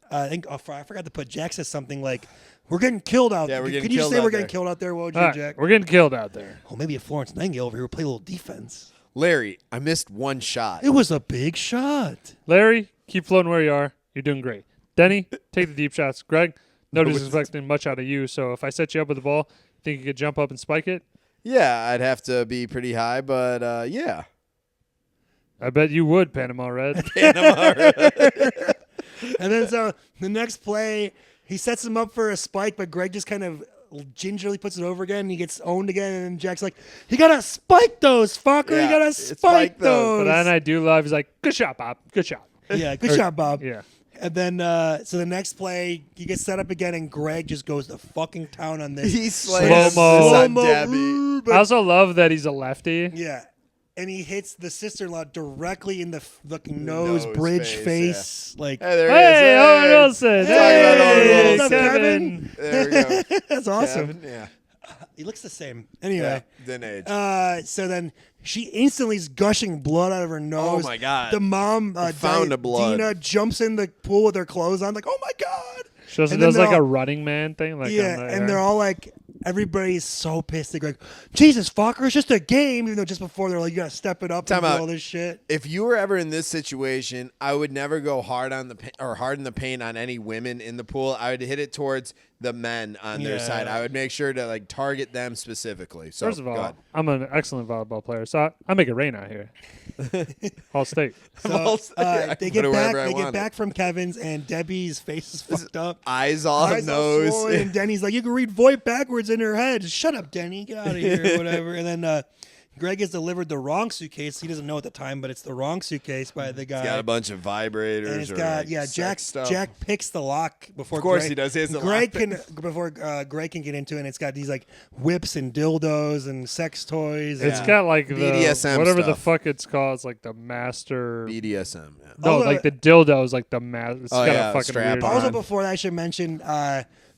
I think I forgot to put. Jack says something like, "We're getting killed out." Yeah, we're getting Can you just killed say out we're getting there. killed out there? What would you All do, right, Jack? we're getting killed out there. Oh, maybe a Florence Nightingale over here will play a little defense. Larry, I missed one shot. It was a big shot. Larry, keep floating where you are. You're doing great. Denny, take the deep shots. Greg, no disrespecting much out of you. So if I set you up with the ball, think you could jump up and spike it? Yeah, I'd have to be pretty high, but yeah. I bet you would, Panama Red. Panama Red. And then so the next play, he sets him up for a spike, but Greg just kind of gingerly puts it over again, and he gets owned again, and Jack's like, you gotta spike those, fucker. Yeah, You gotta spike those. But then I do love, he's like, good shot, Bob. Good shot. Yeah, good shot, Bob. Yeah. And then, so the next play, he gets set up again, and Greg just goes to fucking town on this. He slays Slow-mo. Son Debbie. I also love that he's a lefty. Yeah. And he hits the sister-in-law directly in the fucking Nose nose bridge face, face. Like, Hey, there Hey, he Owen is. Wilson. Hey, Hey, what's up, Kevin. There we go. that's awesome. Kevin, yeah. He looks the same. Anyway. Yeah. Didn't age. So then she instantly is gushing blood out of her nose. Oh, my God. The mom, fountain of blood. Dina, jumps in the pool with her clothes on, like, oh my God. She also And then does like they're a all- Running Man thing. Like Yeah, on the and air. they're all like, everybody's so pissed. They're like, Jesus, fucker, it's just a game. Even though just before they're like, you gotta step it up Time and do out. all this shit. If you were ever in this situation, I would never go hard on hard in the paint on any women in the pool. I would hit it towards the men on their Yeah. side. I would make sure to like target them specifically. So First of go all, ahead. I'm an excellent volleyball player, so I make it rain out here. All state. So Well, yeah, I they can get put it back. wherever I They get want back from Kevin's, and Debbie's face is fucked up. eyes all Eyes all nose. swollen, and Denny's like, you can read Voight backwards in her head. Shut up, Denny. Get out of here, whatever. And then Greg has delivered the wrong suitcase. He doesn't know at the time, but it's the wrong suitcase by the guy. It's got a bunch of vibrators. and it's or got like Jack. sex stuff. Jack picks the lock before. Of course Greg, he does. He has the Greg lock can before Greg can get into it. And it's got these like whips and dildos and sex toys. It's and- got like the BDSM whatever the stuff. fuck it's called. It's like the master. BDSM. Yeah. No, Although- like the dildo is like the master. It's Oh, got yeah, a fucking strap weird. on. Also, before that, I should mention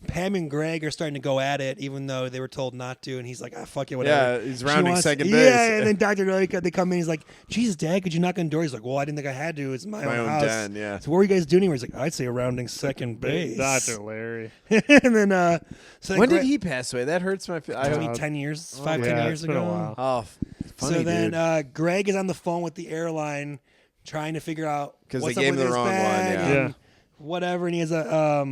Pam and Greg are starting to go at it, even though they were told not to. And he's like, "Ah, fuck it, whatever." Yeah, he's She rounding wants- second Yeah, base. and then Dr. Noika, they come in. He's like, "Jesus, Dad, could you knock on the door?" He's like, "Well, I didn't think I had to. It's my My own own house." den, yeah. So what were you guys doing here? He's like, "I'd say rounding second base." Dr. Larry. And then, so then When Greg, did he pass away? That hurts my feelings. Maybe 10 years, 5, yeah, 10 years it's been ago. a while. Oh, funny, So then dude. Greg is on the phone with the airline trying to figure out 'Cause what's they up gave with him the his wrong one, bag yeah. and Yeah. whatever. And he has a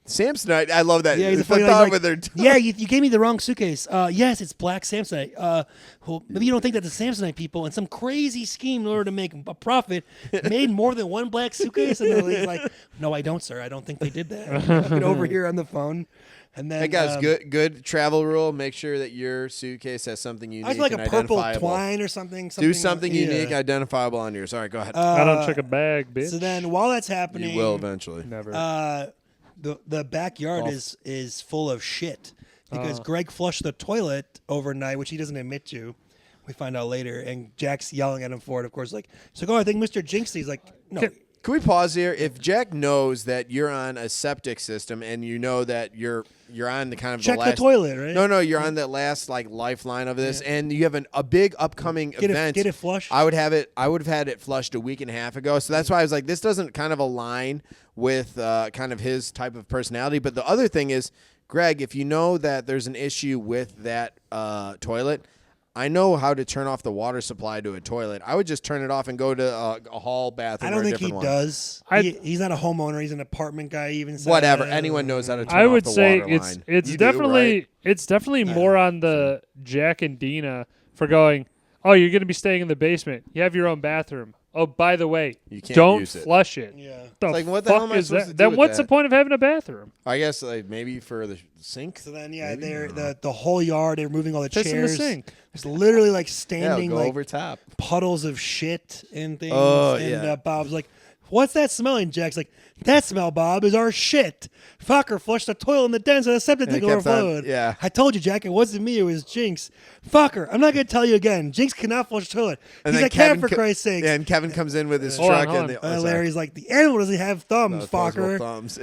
Samsonite. I love that. yeah, he's a The funny thought like, with their yeah, you gave me the wrong suitcase. Yes, it's black Samsonite. Well, maybe you don't think that the Samsonite people, in some crazy scheme in order to make a profit, made more than one black suitcase. And he's like, "No, I don't, sir. I don't think they did that." Get over here on the phone. And then Hey guys, good travel rule. Make sure that your suitcase has something unique I feel like and a purple identifiable. twine or something. Do something yeah. unique, identifiable on yours. All right, go ahead. I don't check a bag, bitch. So then, while that's happening, you will eventually. Never. the backyard is full of shit because Greg flushed the toilet overnight, which he doesn't admit to. We find out later, and Jack's yelling at him for it. Of course, like, so go. I think Mr. Jinxie's like, no. Can we pause here? If Jack knows that you're on a septic system and you know that you're on the kind of Check the last toilet, right? No, you're on that last like lifeline of this, and you have a big upcoming event. Get it flushed. I would have had it flushed a week and a half ago. So that's why I was like, this doesn't kind of align with kind of his type of personality. But the other thing is, Greg, if you know that there's an issue with that toilet, I know how to turn off the water supply to a toilet. I would just turn it off and go to a hall bathroom. I don't or a think he different one. does. He's not a homeowner. He's an apartment guy. He even said, Whatever. Anyone knows how to turn I off would the say water line. it's You do, definitely right? it's definitely more on the Jack and Dina for going, "Oh, you're going to be staying in the basement. You have your own bathroom. Oh, by the way, You can't don't use it." flush it." Yeah. The It's like, what the fuck hell am I is supposed that? to do Then with what's that? the point of having a bathroom? I guess like maybe for the sink. So then, yeah, Maybe. the whole yard. They're moving all the Piss in the chairs. sink. There's literally like Yeah, standing go like over top. puddles of shit and things. Oh, and yeah. Bob's like, "What's that smell?" And Jack's like, "That smell, Bob, is our shit. Fucker flushed the toilet in the den so the septic And it tank kept on- overflowed." yeah. I told you, Jack, it wasn't me, it was Jinx. Fucker, I'm not going to tell you again. Jinx cannot flush the toilet. And He's then like, "Kevin, for co- Christ's sake." Yeah, and Kevin comes in with his Hold on, truck hold and on. the Larry's like, "The animal doesn't have thumbs, opposable fucker." thumbs.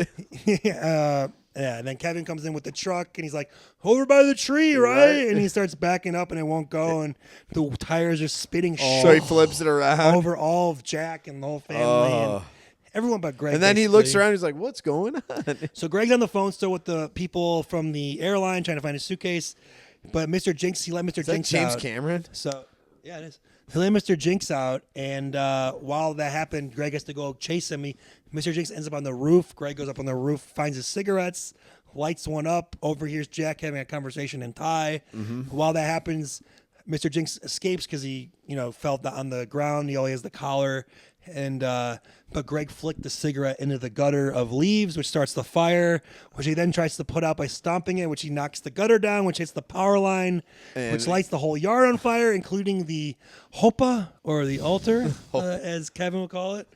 Yeah, and then Kevin comes in with the truck, and he's like, "Over by the tree, right?" Right. And he starts backing up, and it won't go, and the tires are spitting So he shit flips it around. over all of Jack and the whole family, and Oh. everyone but Greg. And then he looks basically. around. He's like, "What's going on?" So Greg's on the phone still with the people from the airline trying to find his suitcase, but Mr. Jinx, he let Mr. Is that Jinx James out. Cameron? So yeah, it is. They let Mr. Jinx out, and while that happened, Greg has to go chase him. Mr. Jinx ends up on the roof. Greg goes up on the roof, finds his cigarettes, lights one up, overhears Jack having a conversation in Thai. While that happens, Mr. Jinx escapes because he, fell on the ground. He only has the collar, and but Greg flicked the cigarette into the gutter of leaves, which starts the fire, which he then tries to put out by stomping it, which he knocks the gutter down, which hits the power line, which lights the whole yard on fire, including the hopa, or the altar, as Kevin will call it.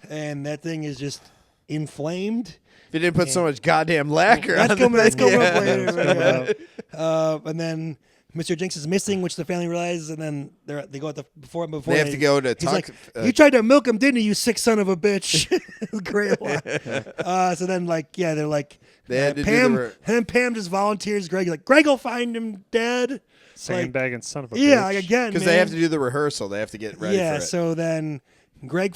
And that thing is just inflamed. If you didn't put so much goddamn lacquer on it. That's coming up later. And then Mr. Jinx is missing, which the family realizes, and then they go at the before they have to go to he's talk. Like, you tried to milk him, didn't you sick son of a bitch? Great line. So then, they're like, They had to Pam, do and then Pam just volunteers. Greg, like, Greg will find him dead. Sandbagging son of a bitch. Yeah, again, because they have to do the rehearsal. They have to get ready for it. Yeah, so then Greg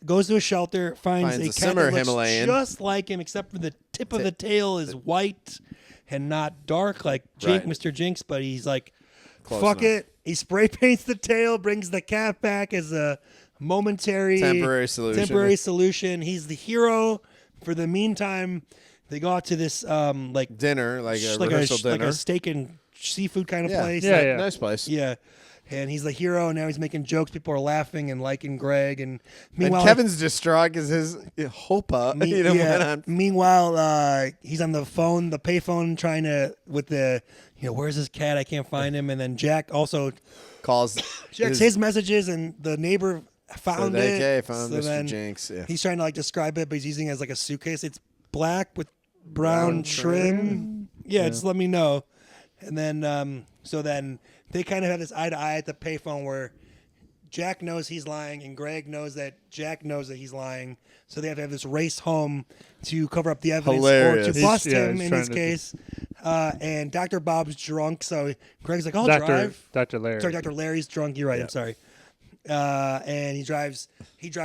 goes to a shelter, finds a cat simmer that looks Himalayan. just like him, except for the tip of the tail is white and not dark like Mr. Jinx, but he's like, Close fuck enough. it. He spray paints the tail, brings the cat back as a momentary Temporary solution. He's the hero. For the meantime, they go out to this dinner, like a rehearsal dinner. like a steak and seafood kind of place. Yeah. Nice place. Yeah. And he's the hero, and now he's making jokes. People are laughing and liking Greg. And meanwhile, Kevin's distraught because his hopa, went on. Meanwhile, he's on the phone, the payphone, trying to with the, where's his cat? I can't find him. And then Jack also Calls checks his messages, and the neighbor found it. Okay, found So Mr. then Jinx. Yeah. He's trying to describe it, but he's using it as like a suitcase. It's black with brown trim. Yeah, just let me know. And then, so then they kind of have this eye to eye at the payphone where Jack knows he's lying and Greg knows that Jack knows that he's lying. So they have to have this race home to cover up the evidence Hilarious. or to bust him he's in this trying to case. And Dr. Bob's drunk, so Greg's like, I'll Dr. drive. Dr. Larry. Sorry, Dr. Larry's drunk. You're right. I'm sorry. And he drives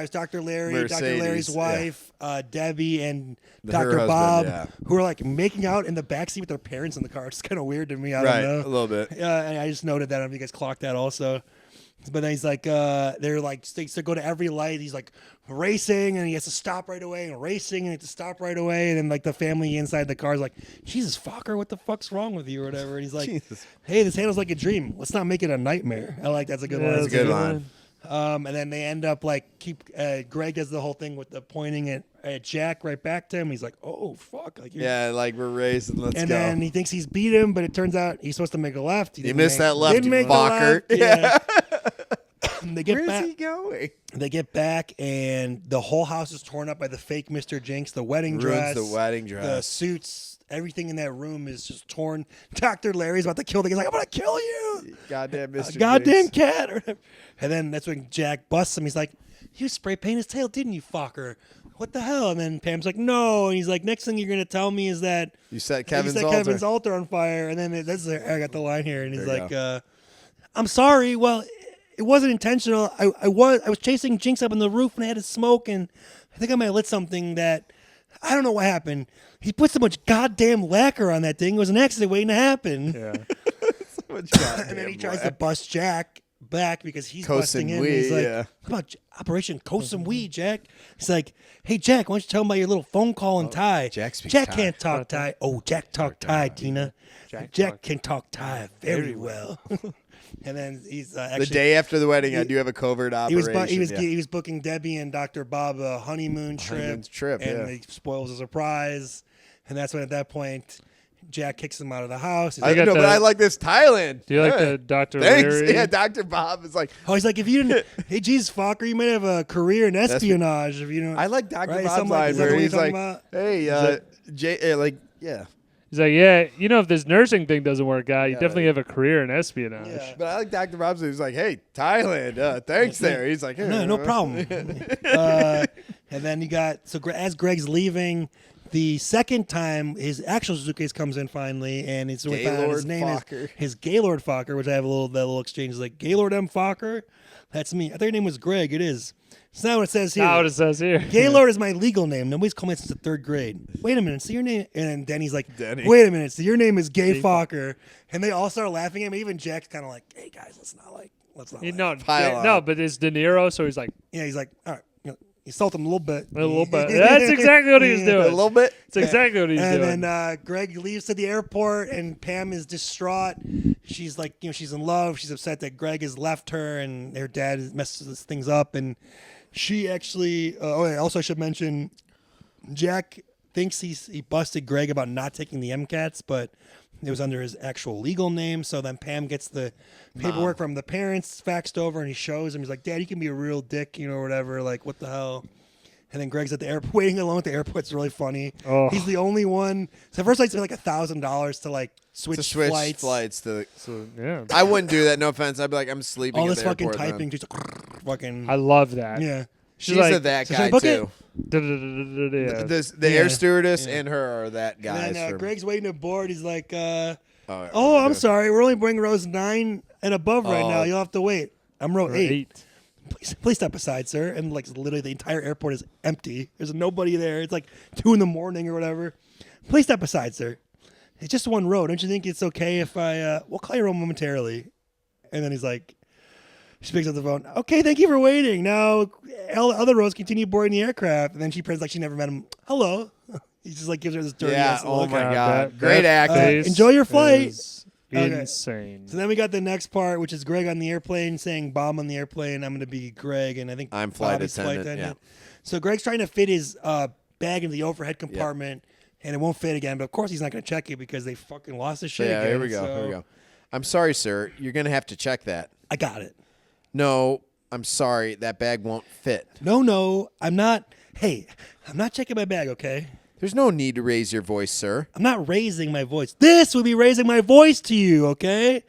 Dr. Larry, Dr. Mercedes, Larry's wife, Debbie, and Her Dr. husband, Bob, yeah. who are like making out in the backseat with their parents in the car. It's kind of weird to me. I Right, don't know. a little bit. And I just noted that. I don't know if you guys clocked that also. But then he's like, they're like, they go to every light. He's like racing, and he has to stop right away, and racing, and he has to stop right away. And then like the family inside the car is like, Jesus, Fokker, what the fuck's wrong with you or whatever? And he's like, Jesus. hey, this handles like a dream. Let's not make it a nightmare. I like that's a good one. That's a good line. And then they end up Greg does the whole thing with the pointing at Jack right back to him. He's like, oh, fuck. Like we're racing. Let's go. And then he thinks he's beat him, but it turns out he's supposed to make a left. He missed that left, Didn't make the fucker. left. Yeah. They get Where's back. he going? They get back, and the whole house is torn up by the fake Mr. Jinx. The wedding dress, The wedding the dress. suits, everything in that room is just torn. Dr. Larry's about to kill the guy. He's like, I'm going to kill you. Goddamn Mr. Goddamn Jinx. cat. Or whatever. And then that's when Jack busts him. He's like, you spray paint his tail, didn't you, fucker? What the hell? And then Pam's like, no. And he's like, next thing you're going to tell me is that You set Kevin's Kevin's altar. altar on fire. And then I got the line here. And he's There you like, I'm sorry. Well, it wasn't intentional. I was chasing Jinx up on the roof and I had to smoke. And I think I might have lit something that I don't know what happened. He put so much goddamn lacquer on that thing. It was an accident waiting to happen. Yeah. So much And then he tries to bust Jack back because he's busting him. Weed, He's like, yeah. come on, Operation Coast some Weed, Jack. He's like, hey, Jack, why don't you tell him about your little phone call in Thai? Jack speaks Jack Thai. can't talk Thai. Oh, Jack talk Thai, Tina. Jack can talk Thai very well. And then he's actually... The day after the wedding, I do have a covert operation. He was booking Debbie and Dr. Bob a honeymoon trip. And he spoils a surprise. And that's when, at that point, Jack kicks him out of the house. He's I like, know, but I like this Thailand. Do you like the Dr. Thanks. Larry? Yeah, Dr. Bob is like, oh, he's like, if you didn't, hey, geez, Fokker, you might have a career in espionage if you don't. I like Dr. Right? Bob's Something like- line is that where what he's you're like, talking hey, yeah. He's like, yeah, if this nursing thing doesn't work out, you definitely have a career in espionage. Yeah. But I like Dr. Bob's. He's like, hey, Thailand, thanks there. He's like, No problem. And then you got as Greg's leaving, the second time his actual suitcase comes in finally, and it's his Gaylord name Fokker. is his Gaylord Fokker, which I have that little exchange. It's like Gaylord M. Fokker. That's me. I thought your name was Greg. It is. It's not what it says here. Not what it says here. Gaylord is my legal name. Nobody's called me since the third grade. Wait a minute. So your name? And then Denny's like, Denny. wait a minute. So your name is Gay Fokker. And they all start laughing at me. Even Jack's kind of like, hey guys, let's not let's not. No, Pile on. no, but it's De Niro, so he's like Yeah, he's like, all right, you salt him a little bit. a little bit. That's exactly what he's doing. A little bit. It's exactly what he's doing. And then Greg leaves to the airport, and Pam is distraught. She's like, she's in love. She's upset that Greg has left her, and her dad messes things up. And she actually, also I should mention, Jack thinks he busted Greg about not taking the MCATs, but it was under his actual legal name. So then Pam gets the paperwork from the parents faxed over, and he shows him. He's like, Dad, you can be a real dick, or whatever. Like, what the hell? And then Greg's at the airport, waiting alone at the airport. It's really funny. Oh. He's the only one. So first I spent like $1,000 to like switch flights. To So, yeah. I wouldn't do that. No offense. I'd be like, I'm sleeping. All at this the fucking airport, typing, then. just fucking. I love that. Yeah. She's like, a that so should I guy book too. Yeah. The Yeah. air stewardess and her are that guys. And then Greg's waiting aboard. He's like, oh, I'm sorry. We're only bringing rows 9 and above right now. You'll have to wait. I'm row 8. Please step aside, sir. And like literally the entire airport is empty. There's nobody there. It's like 2 a.m. or whatever. Please step aside, sir. It's just one row. Don't you think it's okay if we'll call your room momentarily? And then he's like, she picks up the phone. Okay, thank you for waiting. Now, all the other rows continue boarding the aircraft. And then she pretends like she never met him. Hello. He just like gives her this dirty ass Oh look. my God, God. that Great acting. Enjoy your flight. is Okay. Insane. So then we got the next part, which is Greg on the airplane saying bomb on the airplane. I'm going to be Greg, and I think I'm flight Bobby's attendant, yeah. So Greg's trying to fit his bag into the overhead compartment, and it won't fit again. But of course he's not going to check it because they fucking lost his shit Yeah, again. here we go. So Here we go. I'm sorry, sir. You're going to have to check that. I got it. No, I'm sorry. That bag won't fit. No, I'm not. Hey, I'm not checking my bag, okay? There's no need to raise your voice, sir. I'm not raising my voice. This would be raising my voice to you, okay?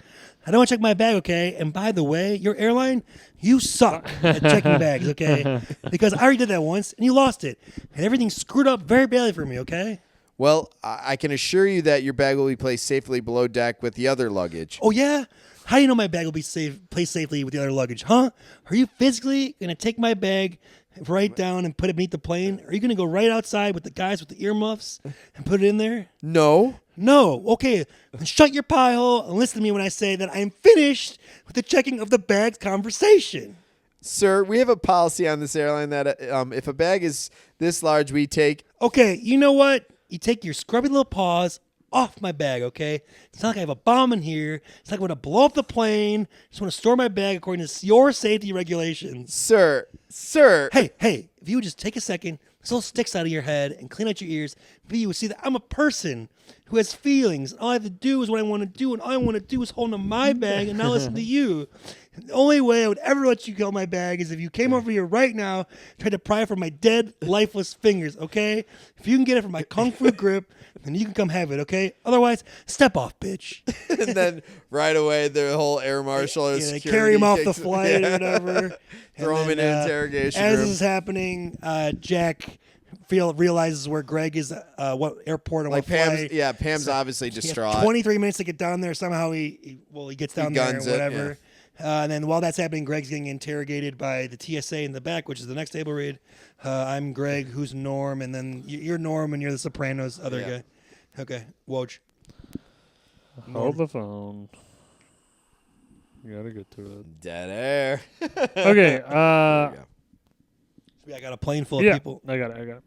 I don't want to check my bag, okay? And by the way, your airline, you suck at checking bags, okay? Because I already did that once, and you lost it. And everything screwed up very badly for me, okay? Well, I can assure you that your bag will be placed safely below deck with the other luggage. Oh, yeah? How do you know my bag will be placed safely with the other luggage, huh? Are you physically going to take my bag right down and put it beneath the plane? Are you going to go right outside with the guys with the earmuffs and put it in there? No. No. Okay, then shut your pie hole and listen to me when I say that I am finished with the checking of the bag's conversation. Sir, we have a policy on this airline that if a bag is this large, we take... Okay, you know what? You take your scrubby little paws off my bag, okay? It's not like I have a bomb in here. It's not like I'm going to blow up the plane. I just want to store my bag according to your safety regulations. Sir. Hey, if you would just take a second, this little sticks out of your head and clean out your ears, maybe you would see that I'm a person who has feelings. All I have to do is what I want to do, and all I want to do is hold on to my bag and not listen to you. And the only way I would ever let you go my bag is if you came over here right now and tried to pry it from my dead, lifeless fingers, okay? If you can get it from my kung fu grip, then you can come have it, okay? Otherwise, step off, bitch. And then right away, the whole air marshal or They security carry him off the takes- flight or whatever. Throw And him in then, an interrogation As room. this is happening, Jack realizes where Greg is, what airport and Like what flight. Pam's obviously He has distraught. 23 minutes to get down there. Somehow he gets down there guns or it, whatever. And then while that's happening, Greg's getting interrogated by the TSA in the back, which is the next table read. I'm Greg, who's Norm, and then you're Norm, and you're the Sopranos other guy. Okay, Woj. Hold the phone. You gotta get to it. Dead air. Okay. I got a plane full of people. I got it.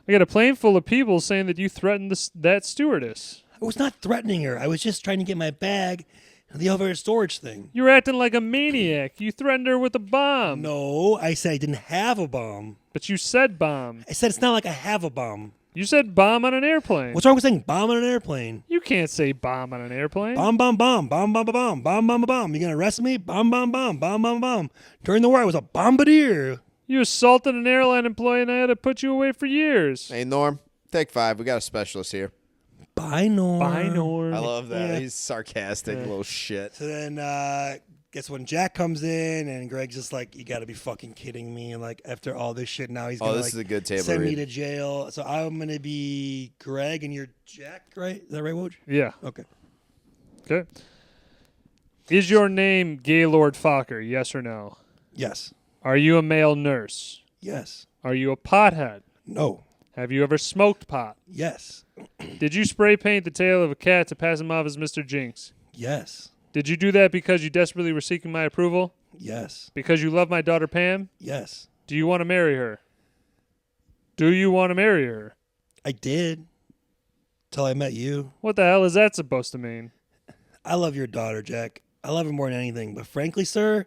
I got a plane full of people saying that you threatened that stewardess. I was not threatening her. I was just trying to get my bag and the overhead storage thing. You were acting like a maniac. You threatened her with a bomb. No, I said I didn't have a bomb. But you said bomb. I said it's not like I have a bomb. You said bomb on an airplane. What's wrong with saying bomb on an airplane? You can't say bomb on an airplane. Bomb, bomb, bomb, bomb, bomb, bomb, bomb, bomb, bomb. You gonna arrest me? Bomb, bomb, bomb, bomb, bomb, bomb. During the war, I was a bombardier. You assaulted an airline employee and I had to put you away for years. Hey, Norm, take 5. We got a specialist here. Bye, Norm. Bye, Norm. I love that. Yeah. He's sarcastic little shit. So then, guess when Jack comes in and Greg's just like, "You got to be fucking kidding me!" And like after all this shit, now he's gonna this is a good table send me read. to jail. So I'm gonna be Greg and you're Jack, right? Is that right, Woj? Yeah. Okay. Okay. Is your name Gaylord Fokker? Yes or no? Yes. Are you a male nurse? Yes. Are you a pothead? No. Have you ever smoked pot? Yes. Did you spray paint the tail of a cat to pass him off as Mr. Jinx? Yes. Did you do that because you desperately were seeking my approval? Yes. Because you love my daughter Pam? Yes. Do you want to marry her? Do you want to marry her? I did. Till I met you. What the hell is that supposed to mean? I love your daughter, Jack. I love her more than anything. But frankly, sir,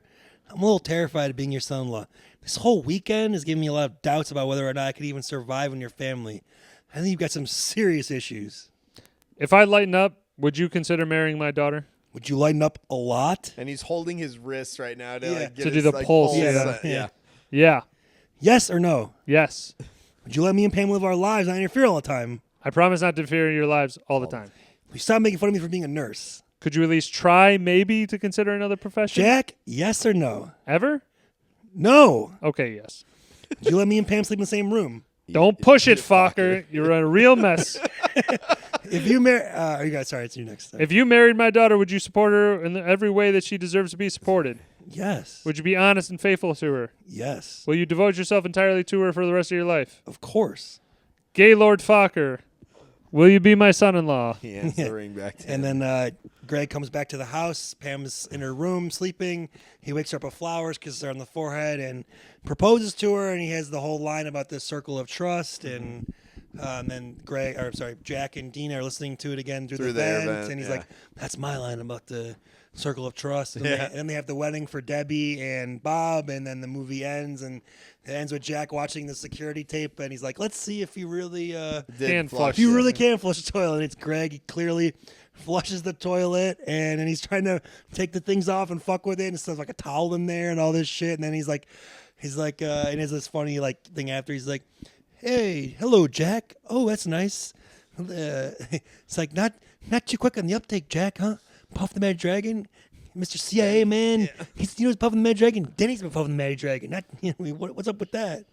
I'm a little terrified of being your son-in-law. This whole weekend is giving me a lot of doubts about whether or not I could even survive in your family. I think you've got some serious issues. If I lighten up, would you consider marrying my daughter? Would you lighten up a lot? And he's holding his wrist right now to Yeah. like, get To do his, the like, pulse, yeah. Yeah. Yes or no? Yes. Would you let me and Pam live our lives, not interfere all the time? I promise not to interfere in your lives all the time. Will you stop making fun of me for being a nurse? Could you at least try maybe to consider another profession? Jack, yes or no? Ever? No. Okay, yes. Would you let me and Pam sleep in the same room? Don't push it, fucker. You're a real mess. If you marry... you guys, sorry, it's you next. If you married my daughter, would you support her in every way that she deserves to be supported? Yes. Would you be honest and faithful to her? Yes. Will you devote yourself entirely to her for the rest of your life? Of course. Gaylord Fokker, will you be my son-in-law? He hands the ring back to And him. then Greg comes back to the house. Pam's in her room sleeping. He wakes her up with flowers, kisses her on the forehead, and proposes to her. And he has the whole line about the circle of trust. And then Jack and Dean are listening to it again through the vent. And he's like, "That's my line about the circle of trust." And, and then they have the wedding for Debbie and Bob. And then the movie ends, and it ends with Jack watching the security tape. And he's like, "Let's see if he really Can flush. if you really can flush the toilet." And it's Greg. He clearly flushes the toilet, and then he's trying to take the things off and fuck with it, and stuff like a towel in there and all this shit. And then he's like, and there's this funny like thing after. He's like, "Hey, hello, Jack. Oh, that's nice." It's like not too quick on the uptake, Jack, huh? Puff the Mad Dragon, Mr. CIA man. Yeah. He's puffing the Mad Dragon. Denny's been puffing the Mad Dragon. Not what's up with that?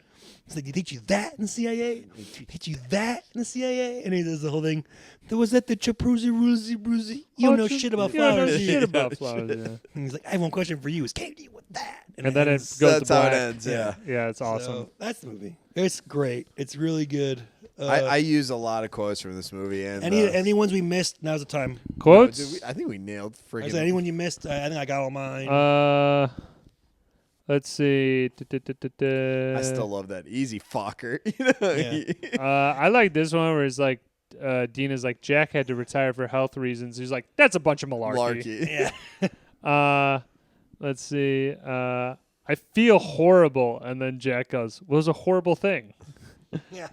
It's like, they teach you that in the CIA? They teach you that in the CIA? And he does the whole thing. There was that the Chaproozy Roozy Broozy. You don't know shit about flowers. You don't know shit about flowers, yeah. And he's like, I have one question for you. Is Katie with that? And then it goes That's to how black. it ends, yeah. Yeah, it's awesome. So that's the movie. It's great. It's really good. I use a lot of quotes from this movie. And any ones we missed, now's the time. Quotes? I think we nailed freaking... Anyone you missed, I think I got all mine. Let's see. I still love that. Easy fucker. I like this one where it's like, Dean is like, Jack had to retire for health reasons. He's like, that's a bunch of malarkey. Yeah. Let's see. I feel horrible. And then Jack goes, well, it was a horrible thing. Yeah.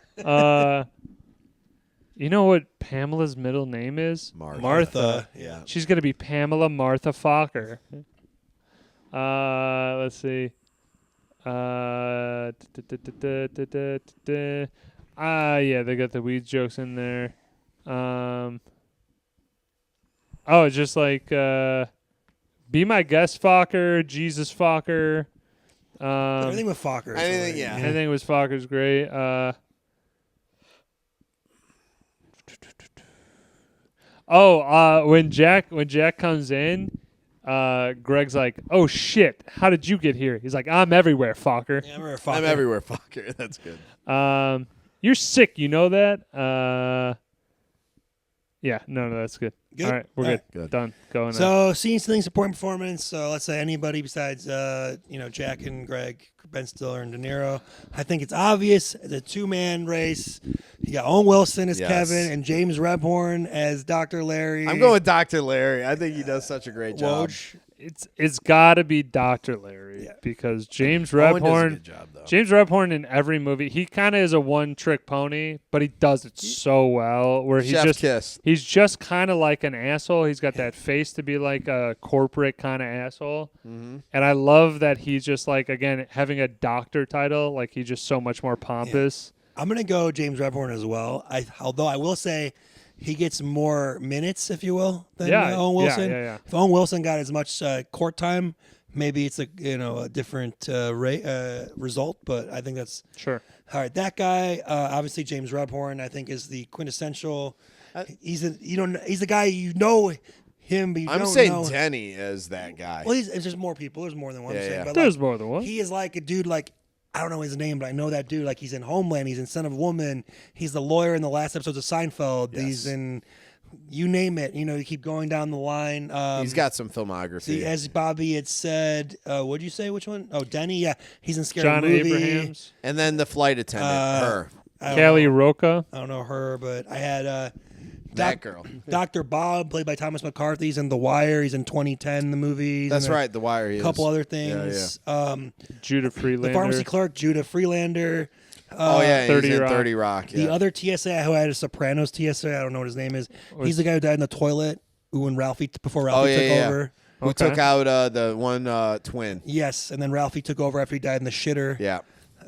You know what Pamela's middle name is? Martha. Yeah. She's going to be Pamela Martha Fokker. Let's see. Yeah, they got the weed jokes in there. It's just like, be my guest, Fokker, Jesus Fokker. Everything with Fokker. Anything, yeah. Anything with Fokker's great. When Jack comes in, Greg's like, "Oh shit, how did you get here?" He's like, "I'm everywhere, Fokker." Yeah, Fokker. I'm everywhere, fucker. That's good. You're sick, you know that? Yeah, no, that's good. Good? All right, we're All good. right. Done. Going on. So, scenes, things, supporting performance. So, let's say anybody besides, Jack and Greg, Ben Stiller and De Niro. I think it's obvious. It's a two-man race. You got Owen Wilson as Yes. Kevin and James Rebhorn as Dr. Larry. I'm going with Dr. Larry. I think he does such a great job. Woj. It's got to be Dr. Larry because James Owen does a Rebhorn. good job, though. James Rebhorn in every movie, he kind of is a one-trick pony, but he does it so well. Where Chef's kiss. he's just kind of like an asshole. He's got that face to be like a corporate kind of asshole, and I love that he's just like, again, having a doctor title. Like he's just so much more pompous. I'm going to go James Rebhorn as well. Although I will say he gets more minutes, if you will, than Owen Wilson. Yeah. If Owen Wilson got as much court time, maybe it's a different result. But I think that's Sure. all right. That guy, obviously James Rebhorn, I think is the quintessential. He's the guy him. But you I'm don't saying know. Denny as that guy. Well, there's more people. There's more than one. Yeah, I'm saying, yeah. but There's more than one. He is like a dude like. I don't know his name, but I know that dude. Like, he's in Homeland. He's in Son of a Woman. He's the lawyer in the last episodes of Seinfeld. Yes. He's in you name it. You know, you keep going down the line. He's got some filmography. As Bobby had said, what'd you say? Which one? Oh, Denny. Yeah, he's in Scary John Movie. Abrahams, And then the flight attendant, her. Kelly Roca. I don't know her, but I had That girl. Dr. Bob, played by Thomas McCarthy. He's in The Wire. He's in 2010, the movie. That's right, The Wire. A couple other things. Judah Freelander. The pharmacy clerk, Judah Freelander. Oh, yeah, 30 he's in Rock. 30 Rock. Yeah. The other TSA who had a Sopranos TSA, I don't know what his name is. He's the guy who died in the toilet when before Ralphie took over. Who took out the one twin. Yes, and then Ralphie took over after he died in the shitter. Yeah.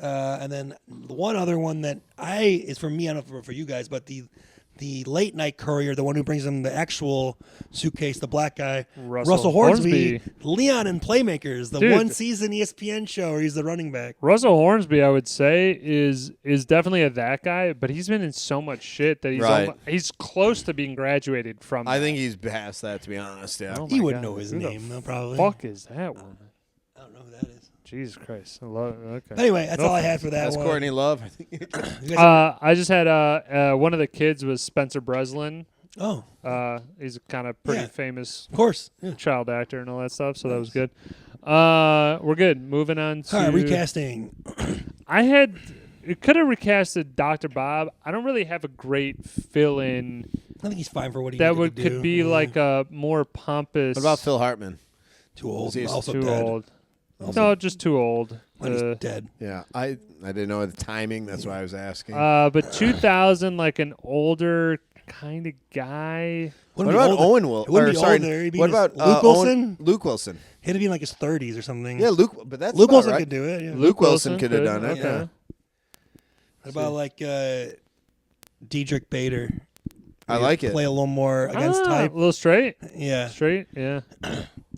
And then the one other one that is for me, I don't know for you guys, but the late night courier, the one who brings him the actual suitcase, the black guy, Russell Hornsby, Leon and Playmakers, the one season ESPN show where he's the running back. Russell Hornsby, I would say, is definitely a that guy, but he's been in so much shit that he's close to being graduated from. I think he's past that, to be honest. Yeah. Oh He my wouldn't God. know his Who the name, though, probably. Fuck is that woman? I don't know who that is. Jesus Christ. Okay. But anyway, that's all I had for that That's one. Courtney Love. I think. You guys I just had one of the kids was Spencer Breslin. oh, He's a kind of pretty Yeah. famous of course. Yeah. child actor and all that stuff, so that was good. We're good. Moving on to All right, recasting. It could have recasted Dr. Bob. I don't really have a great fill-in I think he's fine for what he that needed to do. could be like a more pompous. What about Phil Hartman? Too old. He's Also too dead. old? No, just too old. When he's dead. Yeah, I didn't know the timing. That's why I was asking. But 2000, like an older kind of guy. What about Owen Wilson? It wouldn't be older. He'd be What in his- about Luke Wilson? Luke Wilson. He'd be in like his 30s or something. Yeah, Luke. But that's Luke about Wilson right. could do it. Yeah. Luke Wilson could have done it. Okay. Yeah. What about like Diedrich Bader? I like it. Play a little more against type. A little straight. Yeah. Straight. Yeah.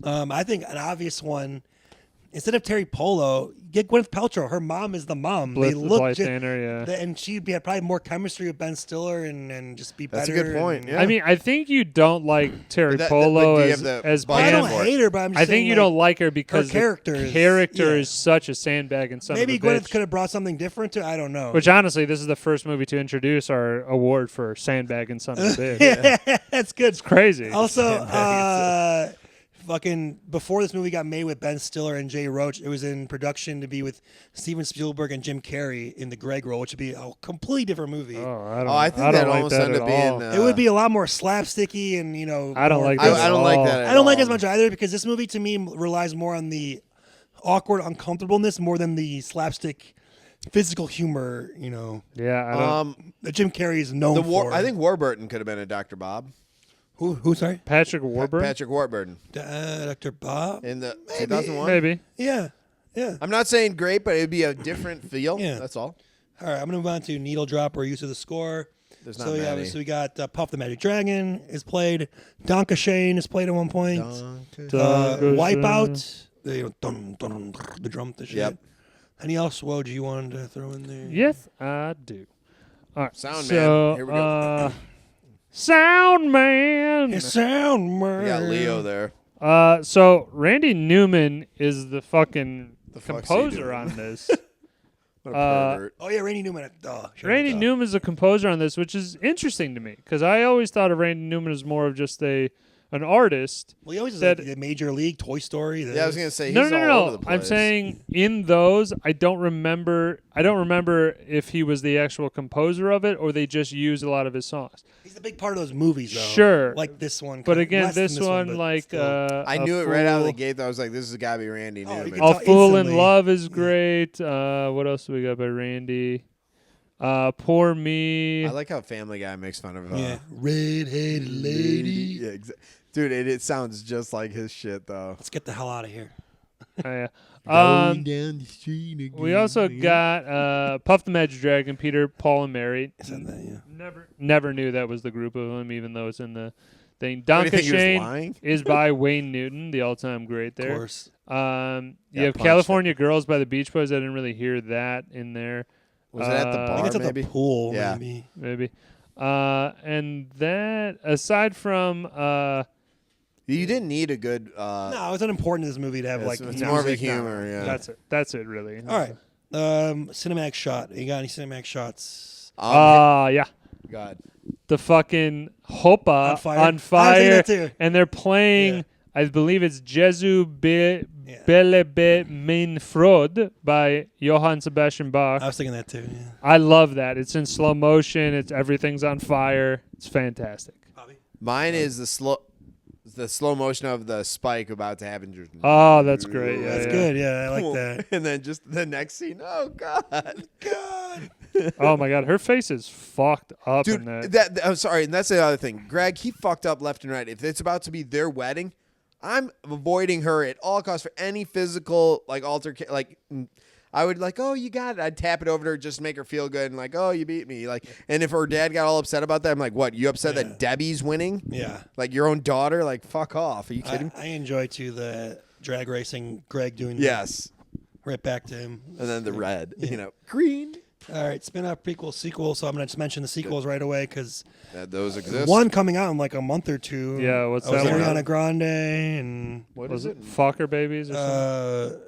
I think an obvious one. Instead of Terry Polo, get Gwyneth Paltrow. Her mom is the mom. They look Blythe, yeah. and she'd be probably more chemistry with Ben Stiller and just be better. That's a good point. and- Yeah. I mean, I think you don't like Terry But Polo do you as have the as budget I Pam. don't for it? hate her, but I'm just I saying, think you like, don't like her because her character the is- character yeah. is such a sandbag and son maybe of a Gwyneth bitch. could have brought something different to. I don't know. Which honestly, this is the first movie to introduce our award for sandbag and son of a bitch. That's good. It's crazy. Also, fucking before this movie got made with Ben Stiller and Jay Roach, it was in production to be with Steven Spielberg and Jim Carrey in the Greg role, which would be a completely different movie. I think I that don't like almost that ended at up being. all. It would be a lot more slapsticky and I don't more like physical. that. I don't like that. I don't like it as much either because this movie to me relies more on the awkward uncomfortableness more than the slapstick physical humor. Yeah, I don't. That Jim Carrey is known for. I think Warburton could have been a Dr. Bob. Who? Sorry, Patrick Warburton. Patrick Warburton Dr. Bob. in the 2001. Maybe. Yeah. I'm not saying great, but it'd be a different feel. Yeah. That's all. All right, I'm gonna move on to Needle Drop or use of the score. There's not So many. so we got Puff the Magic Dragon is played. Donka Shane is played at one point. Wipeout. The drum, the shit. Yep. Any else? Woj, you wanted to throw in there? Yes, I do. All right. Sound so, Man. Here we go. Sound Man. It's sound man. We got Leo there. So Randy Newman is the fucking The fuck's he composer doing? on this. What a pervert. Oh yeah, Randy Newman. Randy Newman is a composer on this, which is interesting to me because I always thought of Randy Newman as more of just an artist. Well, he always is that- like the Major League, Toy Story. Yeah, I was gonna say he's No. all over the place. I'm saying in those, I don't remember if he was the actual composer of it or they just used a lot of his songs. He's a big part of those movies, though. Sure. Like this one. But kinda again, less than this one, but like still. I A knew it right out of the Fool- gate. Though I was like, "This has got to be Randy Oh, you Newman." can A tell Fool in instantly. Love is great. What else do we got by Randy? Poor Me. I like how Family Guy makes fun of. yeah, red-headed lady. Yeah, dude, it sounds just like his shit though. Let's get the hell out of here. Oh, yeah. Going down the street again. We also got Puff the Magic Dragon, Peter, Paul, and Mary. Is that yeah? Never knew that was the group of them, even though it's in the thing. What, do you Donka think he was Shane lying? is by Wayne Newton, the all-time great Of there. course. You Yeah, have punched California Girls by the Beach Boys. I didn't really hear that in there. Was it at the I bar? think it's at maybe? the pool. Yeah. Maybe. And that, aside from You didn't need a good. No, it's unimportant in this movie to have like. it's music. more of a No. humor. Yeah. that's it really. All right. Cinematic shot. You got any cinematic shots? Yeah. God. the fucking hopa fire? on I was thinking fire, that too. and they're playing. Yeah. I believe it's Jesu Belebe Mein Frod by Johann Sebastian Bach. I was thinking that too. Yeah. I love that. It's in slow motion. Everything's on fire. It's fantastic. Bobby? Mine is the slow motion of the spike about to happen. Just, Oh, that's great. Yeah, That's yeah. good. Yeah, I like that. And then just the next scene. Oh God. Oh my God, her face is fucked up Dude, in that. I'm sorry, and that's the other thing. Greg, he fucked up left and right. If it's about to be their wedding, I'm avoiding her at all costs for any physical altercation. I would oh, you got it. I'd tap it over to her just to make her feel good and oh, you beat me. And if her dad got all upset about that, I'm like, what? You upset that Debbie's winning? Yeah. Your own daughter? Fuck off. Are you kidding? I enjoy too the drag racing. Greg doing Yes. right back to him. And then the red, green. All right, spin-off, prequel, sequel. So I'm going to just mention the sequels right away because Those exist. one coming out in a month or two. Yeah, what's that that one? Ariana Grande and What Was is it Fokker Babies or something?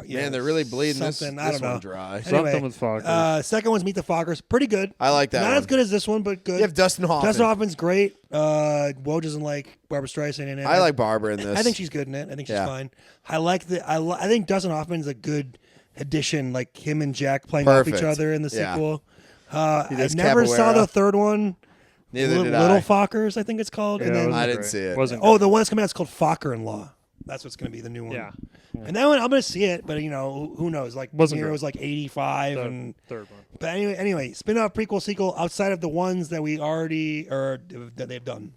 Man, they're really bleeding this I don't know. one dry. Something Anyway, with Fokker. second one's Meet the Fockers. Pretty good. I like that Not one. as good as this one, but good. You have Dustin Hoffman. Dustin Hoffman's great. Woj doesn't like Barbara Streisand in it. I like Barbara in this. I think she's good in it. I think she's Yeah. fine. I think Dustin Hoffman's a good addition. Like him and Jack playing off Perfect. each other in the Yeah. sequel. He I does never saw capoeira. the third one. Neither did Little I. Fockers, I think it's called. Yeah, and it then, wasn't I didn't great. see it. Wasn't oh, great. the one that's coming out is called Focker-in-Law. That's what's going to be the new one. Yeah. And that one, I'm going to see it, but who knows? Wasn't Nero great. was 85, The and third one. but anyway, spin-off, prequel, sequel outside of the ones that we already or that they've done,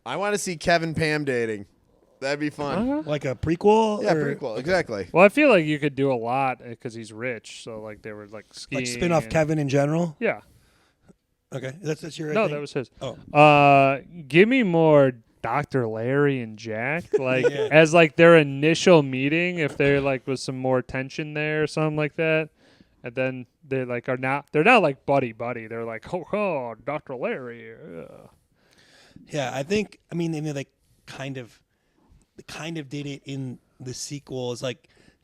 I want to see Kevin Pam dating. That'd be fun. like a prequel. Yeah, or, prequel. Exactly. Well, I feel like you could do a lot because he's rich. So they were skiing. like spin-off and- Kevin in general. Yeah. Okay, that's your No, thing? that was his. Oh. Give me more Dr. Larry and Jack, Yeah. as their initial meeting, if there was some more tension there or something like that, and then they they're not buddy. They're oh, Dr. Larry. Yeah, I mean they kind of did it in the sequel. It's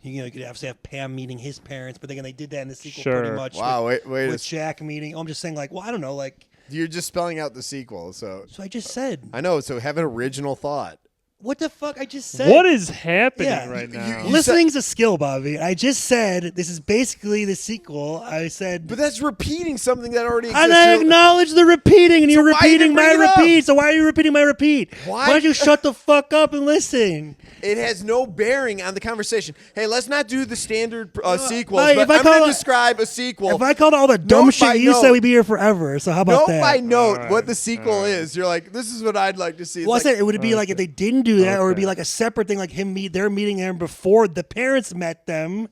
you could obviously have Pam meeting his parents, but again they did that in the sequel Sure. pretty much. Wow. Wait. with Jack meeting. I'm just saying well, I don't know, You're just spelling out the sequel. So I just said. I know. So have an original thought. What the fuck? I just said. What is happening Yeah, right you- now? you- Listening's a skill, Bobby. I just said this is basically the sequel. I said. But that's repeating something that already exists. And I acknowledge the repeating, and you're why you repeating didn't my bring it up? repeat. So why are you repeating my repeat? Why? Why don't you shut the fuck up and listen? It has no bearing on the conversation. Hey, let's not do the standard sequels, Like, if but I I'm going call to it- describe a sequel. If I called all the dumb Note by shit you note. said, we'd be here forever. So how about Note that? by note All what right, the sequel all right. is. You're like, this is what I'd like to see. It's Well, I like, said it would be like if they didn't do that, or it'd be Okay. like a separate thing, like they're meeting them before the parents met them.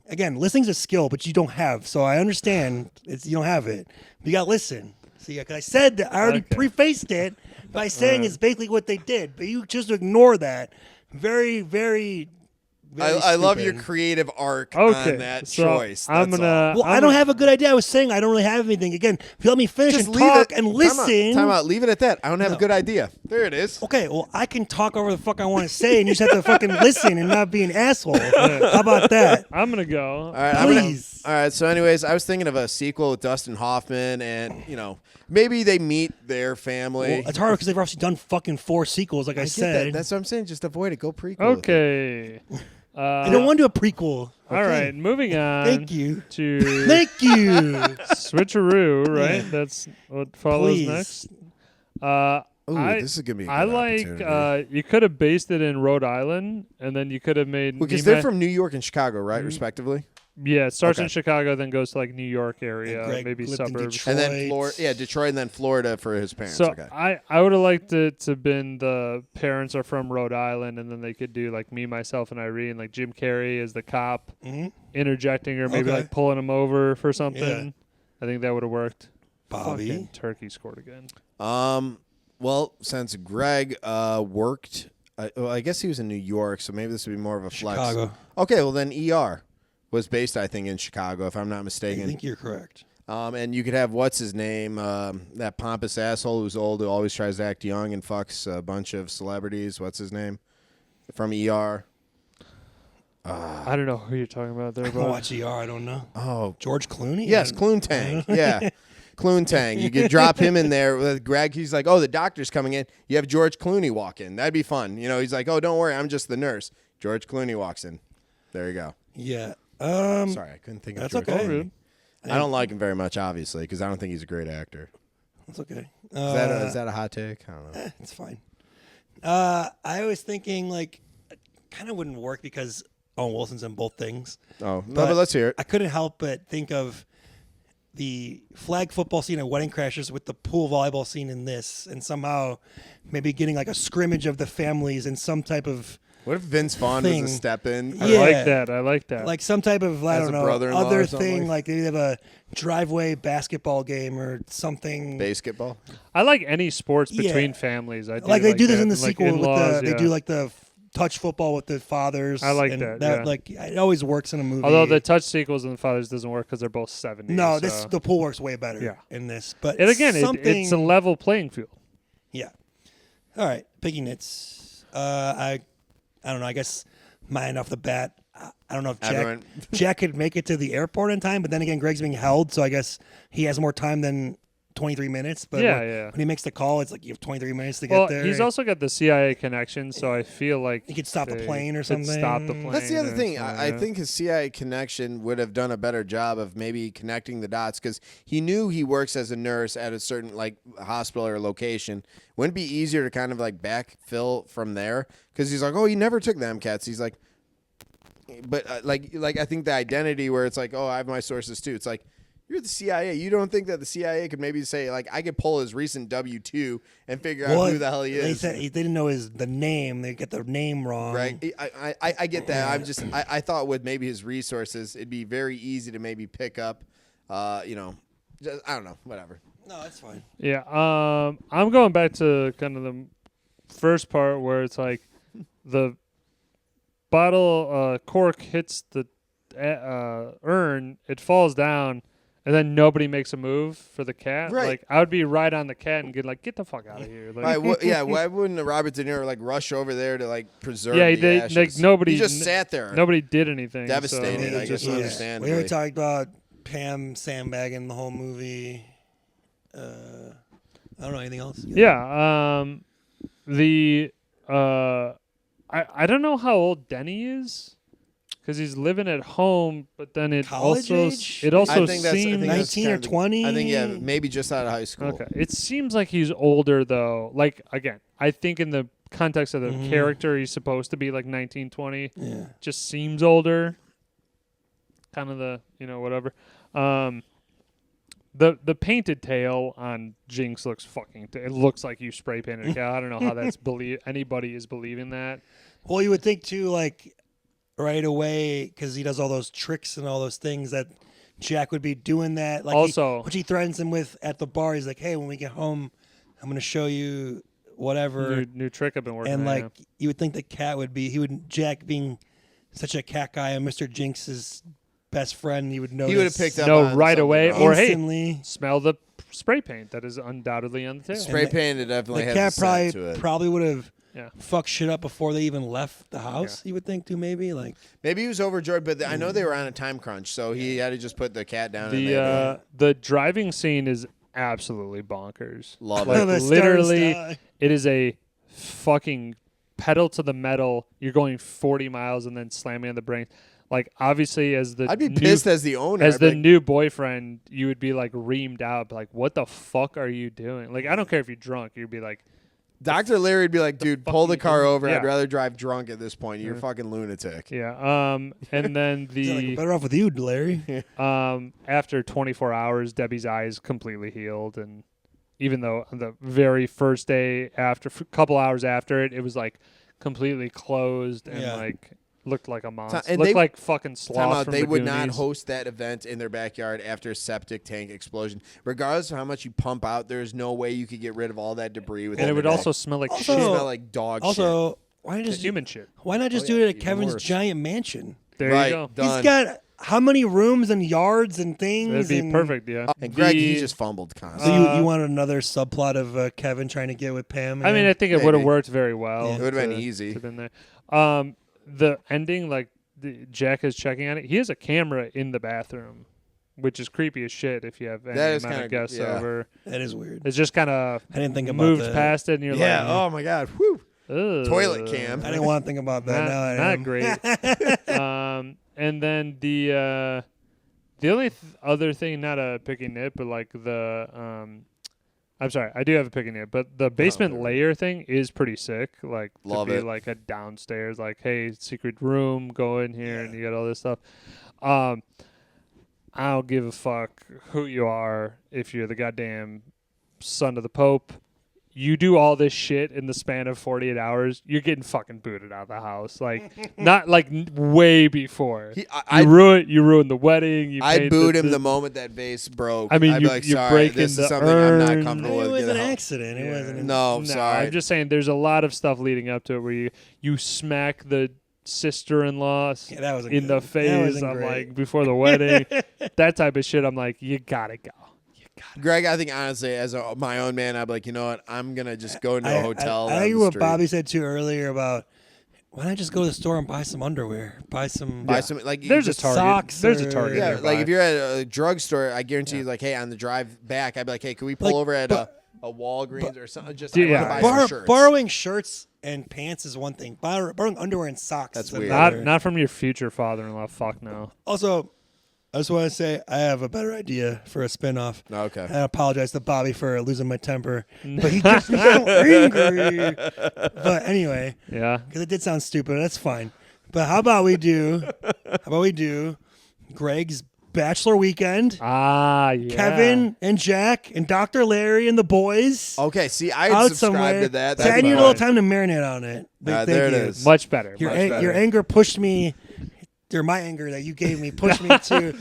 Again, listening's a skill, but you don't have. So I understand you don't have it. You got to listen. See, 'cause I said that I already Okay. prefaced it by saying it's basically what they did, but you just ignore that. Very, very. Very I love your stupid. creative arc Okay, on that so choice. I'm That's gonna. all. Well, I don't have a good idea. I was saying I don't really have anything. Again, if you let me finish Just and leave talk it. and listen. Time out. Leave it at that. I don't have No. a good idea. There it is. Okay, well, I can talk over the fuck I want to say, and you just have to fucking listen and not be an asshole. How about that? I'm gonna go. All right, Please. all right. So, anyways, I was thinking of a sequel with Dustin Hoffman, and maybe they meet their family. Well, it's hard because they've obviously done fucking 4 sequels, like I, I get said. that. That's what I'm saying. Just avoid it. Go prequel. Okay. I don't want to do a prequel. All right, moving on. Thank you. To Thank you. switcheroo, right? Yeah. That's what follows Please. next. Ooh, I, this is gonna be. A good I like. opportunity. You could have based it in Rhode Island, and then you could have made. because you they're ma- from New York and Chicago, right, respectively. Yeah, it starts Okay. in Chicago, then goes to New York area, Greg maybe lived in suburbs. Detroit. And then Florida, Detroit, and then Florida for his parents. So Okay. I would have liked it to been the parents are from Rhode Island, and then they could do Me, Myself, and Irene, like Jim Carrey as the cop, Mhm. interjecting or maybe Okay. pulling him over for something. Yeah. I think that would have worked. Bobby. Fucking Turkey scored again. Well, since Greg worked, I guess he was in New York, so maybe this would be more of a flex. Chicago. Okay, well then ER was based, I think, in Chicago, if I'm not I mistaken. think you're correct. And you could have what's his name, that pompous asshole who's old who always tries to act young and fucks a bunch of celebrities. What's his name? From ER. I don't know who you're talking about there, I but watch ER. I don't know. Oh, George Clooney? yes, Cloontang. Yeah. Cloontang. You could drop him in there with Greg. He's like, oh, the doctor's coming in. You have George Clooney walk in. That'd be fun. You know, he's like, oh, don't worry, I'm just the nurse. George Clooney walks in. There you go. Yeah. Sorry, I couldn't think of That's George okay. Clooney. I don't like him very much, obviously, because I don't think he's a great actor. That's okay. Is that a hot take? I don't know. It's fine. I was thinking like, kind of wouldn't work because Owen Wilson's in both things. Oh, but let's hear it. I couldn't help but think of the flag football scene at Wedding Crashers with the pool volleyball scene in this, and somehow maybe getting like a scrimmage of the families in some type of. What if Vince Vaughn was a step in? Yeah. I like that. Like some type of, I As don't a know, brother-in-law other or something thing. like- Like they have a driveway basketball game or something. Basketball. I like any sports between Yeah. families. I do Like they do this that. in the Like sequel with in-laws, they yeah. do like the touch football with the fathers. I like and that, yeah. Like it always works in a movie. Although the touch sequels and the fathers doesn't work because they're both 70s. no, so. the pool works way better Yeah. in this. But And again, something, it's a level playing field. yeah. All right, picking Nits. I don't know. I guess mine off the bat. I don't know if Everyone- Jack could make it to the airport in time, but then again, Greg's being held, so I guess he has more time than 23 minutes. But when he makes the call, it's like you have 23 minutes to get there. He's also got the CIA connection, so I feel like he could stop the plane or could something. Stop the plane. That's the other or thing. something, I yeah. think his CIA connection would have done a better job of maybe connecting the dots because he knew he works as a nurse at a certain like hospital or location. Wouldn't it be easier to kind of like backfill from there? Because he's like, oh, he never took the MCATs. He's like, but like I think the identity where it's like, oh, I have my sources too. It's like you're the CIA. You don't think that the CIA could maybe say like I could pull his recent W-2 and figure out who the hell he They is? said they didn't know the name. They get the name wrong. Right. I get that. I'm just I thought with maybe his resources, it'd be very easy to maybe pick up. Just, I don't know. Whatever. No, that's fine. Yeah. I'm going back to kind of the first part where it's like the bottle cork hits the urn, it falls down, and then nobody makes a move for the cat. Right. Like I would be right on the cat and get the fuck out of here. Like, Why wouldn't Robert De Niro like rush over there to like preserve? Yeah, the they ashes? like nobody. He just sat there. Nobody did anything. Devastated, So I it guess, just was- understandably. We already talked about Pam sandbagging the whole movie. I don't know anything else. Yeah. I don't know how old Denny is. Because he's living at home, but then it College also age? it also I think that's seems 19 or 20? I think maybe just out of high school. okay. It seems like he's older though. Like again, I think in the context of the character, he's supposed to be like 19, 20. Yeah. Just seems older. Kind of the whatever. The painted tail on Jinx looks fucking. It looks like you spray painted a cow. I don't know how that's anybody is believing that. Well, you would think too, like right away, because he does all those tricks and all those things that Jack would be doing that. Like Also- which he threatens him with at the bar. He's like, "Hey, when we get home, I'm going to show you whatever." New trick I've been working And on. like you would think the cat would be. Jack being such a cat guy and Mr. Jinx's best friend, he would know. He would have picked up No, on right something away, wrong. or hey, instantly. smell the spray paint that is undoubtedly on the tail. Spray paint. It definitely The has cat a scent to it. probably would have Yeah. fucked shit up before they even left the house. You would think too, maybe like. Maybe he was overjoyed, but I know they were on a time crunch, so he had to just put the cat down. and The driving scene is absolutely bonkers. Love Like it. The stars literally, die. it is a fucking pedal to the metal. You're going 40 miles and then slamming on the brakes. Like obviously, as the I'd be new- pissed as the owner. as I'd be the like, new boyfriend, you would be like reamed out, like what the fuck are you doing? Like I don't care if you're drunk, you'd be like, Dr. Larry would be like, dude, fuck pull the you car doing? over. Yeah. I'd rather drive drunk at this point. You're a fucking lunatic. yeah. And then He's like, the better off with you, Larry. after 24 hours, Debbie's eyes completely healed, and even though on the very first day after, a couple hours after it, it was like completely closed and Yeah. like looked like a monster. and Looked they- like fucking sloth Time out. from They the would not Goonies. host that event in their backyard after a septic tank explosion. Regardless of how much you pump out, there's no way you could get rid of all that debris. And it would also smell like Also- It shit. smell like dog shit. Also, why not just Human shit. Why not just Oh, do yeah, it at even Kevin's worse. giant mansion? There Right, you go. done. He's got how many rooms and yards and things? That'd be and perfect, yeah. And Greg, he The- just fumbled So constantly. you wanted another subplot of Kevin trying to get with Pam? I mean, I again? think it would have Maybe. worked very well. Yeah. It would've been to- easy. to have been there. The ending, like Jack is checking on it. He has a camera in the bathroom. which is creepy as shit if you have any That is amount of kinda- guests yeah. over. That is weird. It's just kind of I didn't think about moved that. past it, and you're Yeah. like, Oh my God. Whew. ugh. Toilet cam. I didn't want to think about that. Not, Now I not am. great. And then the only other thing, not a picky nit, but like I'm sorry, I do have a picky nit, but the basement layer thing is pretty sick. Like Love to be it. like a downstairs, like, hey, secret room, go in here, and you got all this stuff. I don't give a fuck who you are. If you're the goddamn son of the Pope, you do all this shit in the span of 48 hours, you're getting fucking booted out of the house. Like, not like way before. You ruined the wedding. I'd boot him the moment that vase broke. I mean, I'd you- be like, you're sorry, breaking this the is something I'm not urn. comfortable It with. was Get an out. accident. It wasn't. No, sorry. I'm just saying there's a lot of stuff leading up to it where you smack the sister-in-law Yeah, that wasn't in good. the That face. wasn't I'm great. like, before the wedding. That type of shit, I'm like, you gotta go. Greg, I think honestly, as my own man, I'd be like, you know what? I'm gonna just go into a hotel. I down think the what street. Bobby said too earlier about why not just go to the store and buy some underwear, buy some. Buy some like you There's a just Target. socks There's a or- Target. Yeah, nearby. like if you're at a drugstore, I guarantee you, like, hey, on the drive back, I'd be like, hey, can we pull Like, over at but- a Walgreens or something? Just Yeah. I want to buy some shirts. Borrowing shirts and pants is one thing. Borrowing underwear and socks. That's is weird. another. not from your future father-in-law. Fuck no. Also, I just want to say I have a better idea for a spinoff. Okay. I apologize to Bobby for losing my temper, but he gets me so angry. But anyway, Yeah. because it did sound stupid. That's fine. But how about we do Greg's bachelor weekend? Ah, yeah. Kevin and Jack and Dr. Larry and the boys Okay, see, I out had subscribed somewhere. to that. See, That'd I be need a little fine. time to marinate on it. Thank there it you. is. Much better. Your, much better. your anger pushed me, or my anger that you gave me pushed me to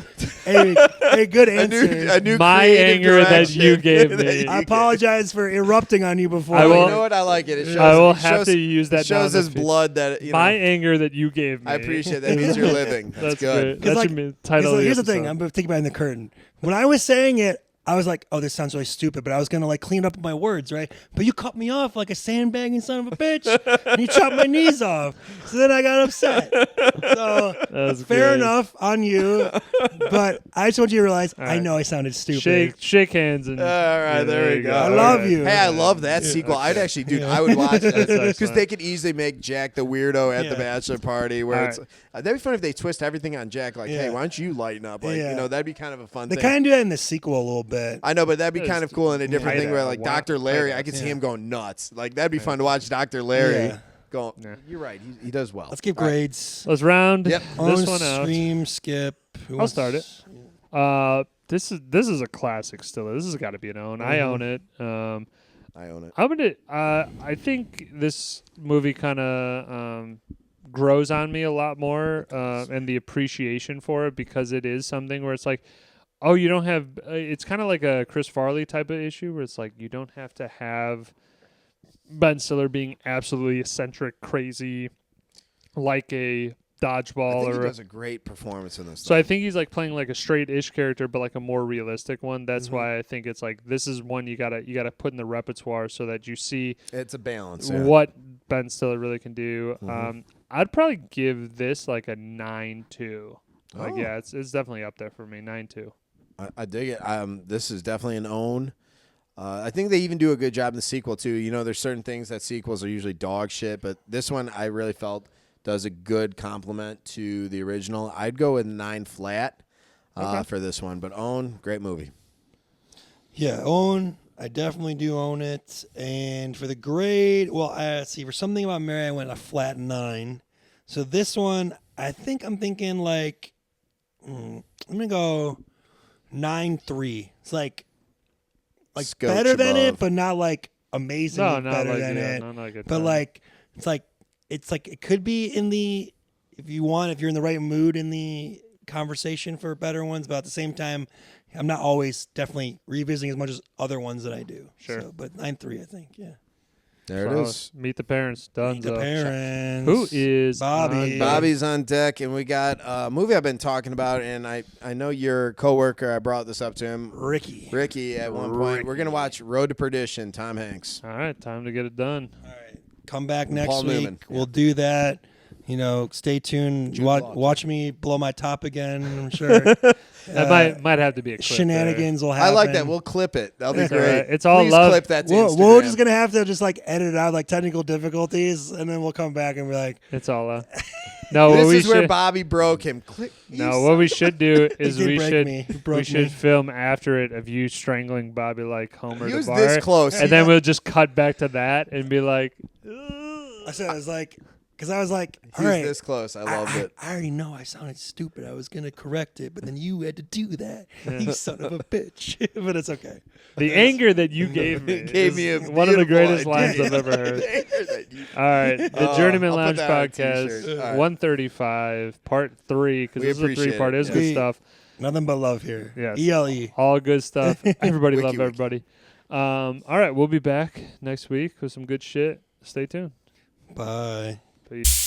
a good answer. A new My creative anger that direction you gave me. that you I apologize for erupting on you before. I will- You know what? I like it. It shows, I will it have shows- to use that It shows now in his the future. blood that you know. My anger that you gave me. I appreciate that. It means you're living. That's good. Great. That like, should be the title of the here's the thing. episode. I'm thinking behind the curtain. When I was saying it, I was like, "Oh, this sounds really stupid," but I was gonna like clean up my words, right? But you cut me off like a sandbagging son of a bitch, and you chopped my knees off. So then I got upset. So That's fair good. enough on you, but I just want you to realize I right. know I sounded stupid. Shake hands and All right, there we go. I All love right. you. Hey, I love that sequel. I'd actually, dude, I would watch that That's because excellent. they could easily make Jack the weirdo at the Yeah. bachelor party. Where All it's that'd be fun if they twist everything on Jack. Like, hey, Yeah. why don't you lighten up? Like, Yeah. you know, that'd be kind of a fun They thing. kind of do that in the sequel a little bit. I know, but that'd be It's kind of cool in a different tight thing where, ass. like, Wow. Dr. Larry, Tight I could ass. see Yeah. him going nuts. Like, that'd be fun to watch Dr. Larry Yeah. go. Yeah. You're right. He does well. Let's give All right. grades. Let's round Yep. this one out. Stream, skip. Who I'll wants- start it. This is a classic still. This has got to be an own. I own it. I own it. I'm gonna. I think this movie kind of grows on me a lot more, and the appreciation for it because it is something where it's like, oh, you don't have. It's kind of like a Chris Farley type of issue where it's like you don't have to have Ben Stiller being absolutely eccentric, crazy, like a I dodgeball think he or. does a great performance in this. So I think he's like playing like a straight-ish character, but like a more realistic one. That's why I think it's like this is one you gotta put in the repertoire so that you see it's a balance. Yeah. what Ben Stiller really can do. I'd probably give this like a 9.2. Like Oh. yeah, it's definitely up there for me. 9.2. I dig it. This is definitely an own. I think they even do a good job in the sequel too. You know, there's certain things that sequels are usually dog shit, but this one I really felt does a good compliment to the original. I'd go with 9 flat for this one, but own, great movie. Yeah, own. I definitely do own it. And for the grade, well, let's see. For Something About Mary, I went a flat 9. So this one, I'm thinking like, I'm gonna go 9.3. It's like Scotch better than it, above. but not like amazing. No, not better like than yeah, it. not like a But 10. like it's like it could be in the if you're in the right mood in the conversation for better ones, but at the same time, I'm not always definitely revisiting as much as other ones that I do. Sure. So, but 9.3, I think. Yeah. There it Flawless. is. Meet the parents. Done. Meet the parents. Who is Bobby? on- Bobby's on deck, and we got a movie I've been talking about, and I know your coworker. I brought this up to him, Ricky. at one point. We're gonna watch Road to Perdition. Tom Hanks. All right, time to get it done. All right. Come back next Paul week. Newman. We'll do that. Stay tuned. Jude Law. Watch me blow my top again. I'm sure That might have to be a clip shenanigans will I happen. like that. We'll clip it. That'll be It's all great. right. It's all Please love. clip that to We're just Instagram. gonna have to just like edit it out, like technical difficulties, and then we'll come back and be like, It's all love. No, what This we is where should. Bobby broke him. Click. No, what we should do is did we break should me. He broke we should me. film after it of you strangling Bobby like Homer He the was bar, this close. and then we'll just cut back to that and be like, I said, I was like, because I was like, He all was right. this close. I loved it. I already know I sounded stupid. I was gonna correct it, but then you had to do that. You son of a bitch. But it's okay. the anger that you gave me Gave is me a one of the beautiful greatest lines idea. I've ever heard. That All right, the Journeyman I'll Lounge put that on a podcast, t-shirt. All right. 135, part 3, because We this is a appreciate 3-part. it. It's Yeah. good stuff. Nothing but love here. Yes. ELE. All good stuff. Everybody Wiki, love wiki. everybody. All right, we'll be back next week with some good shit. Stay tuned. Bye. Peace.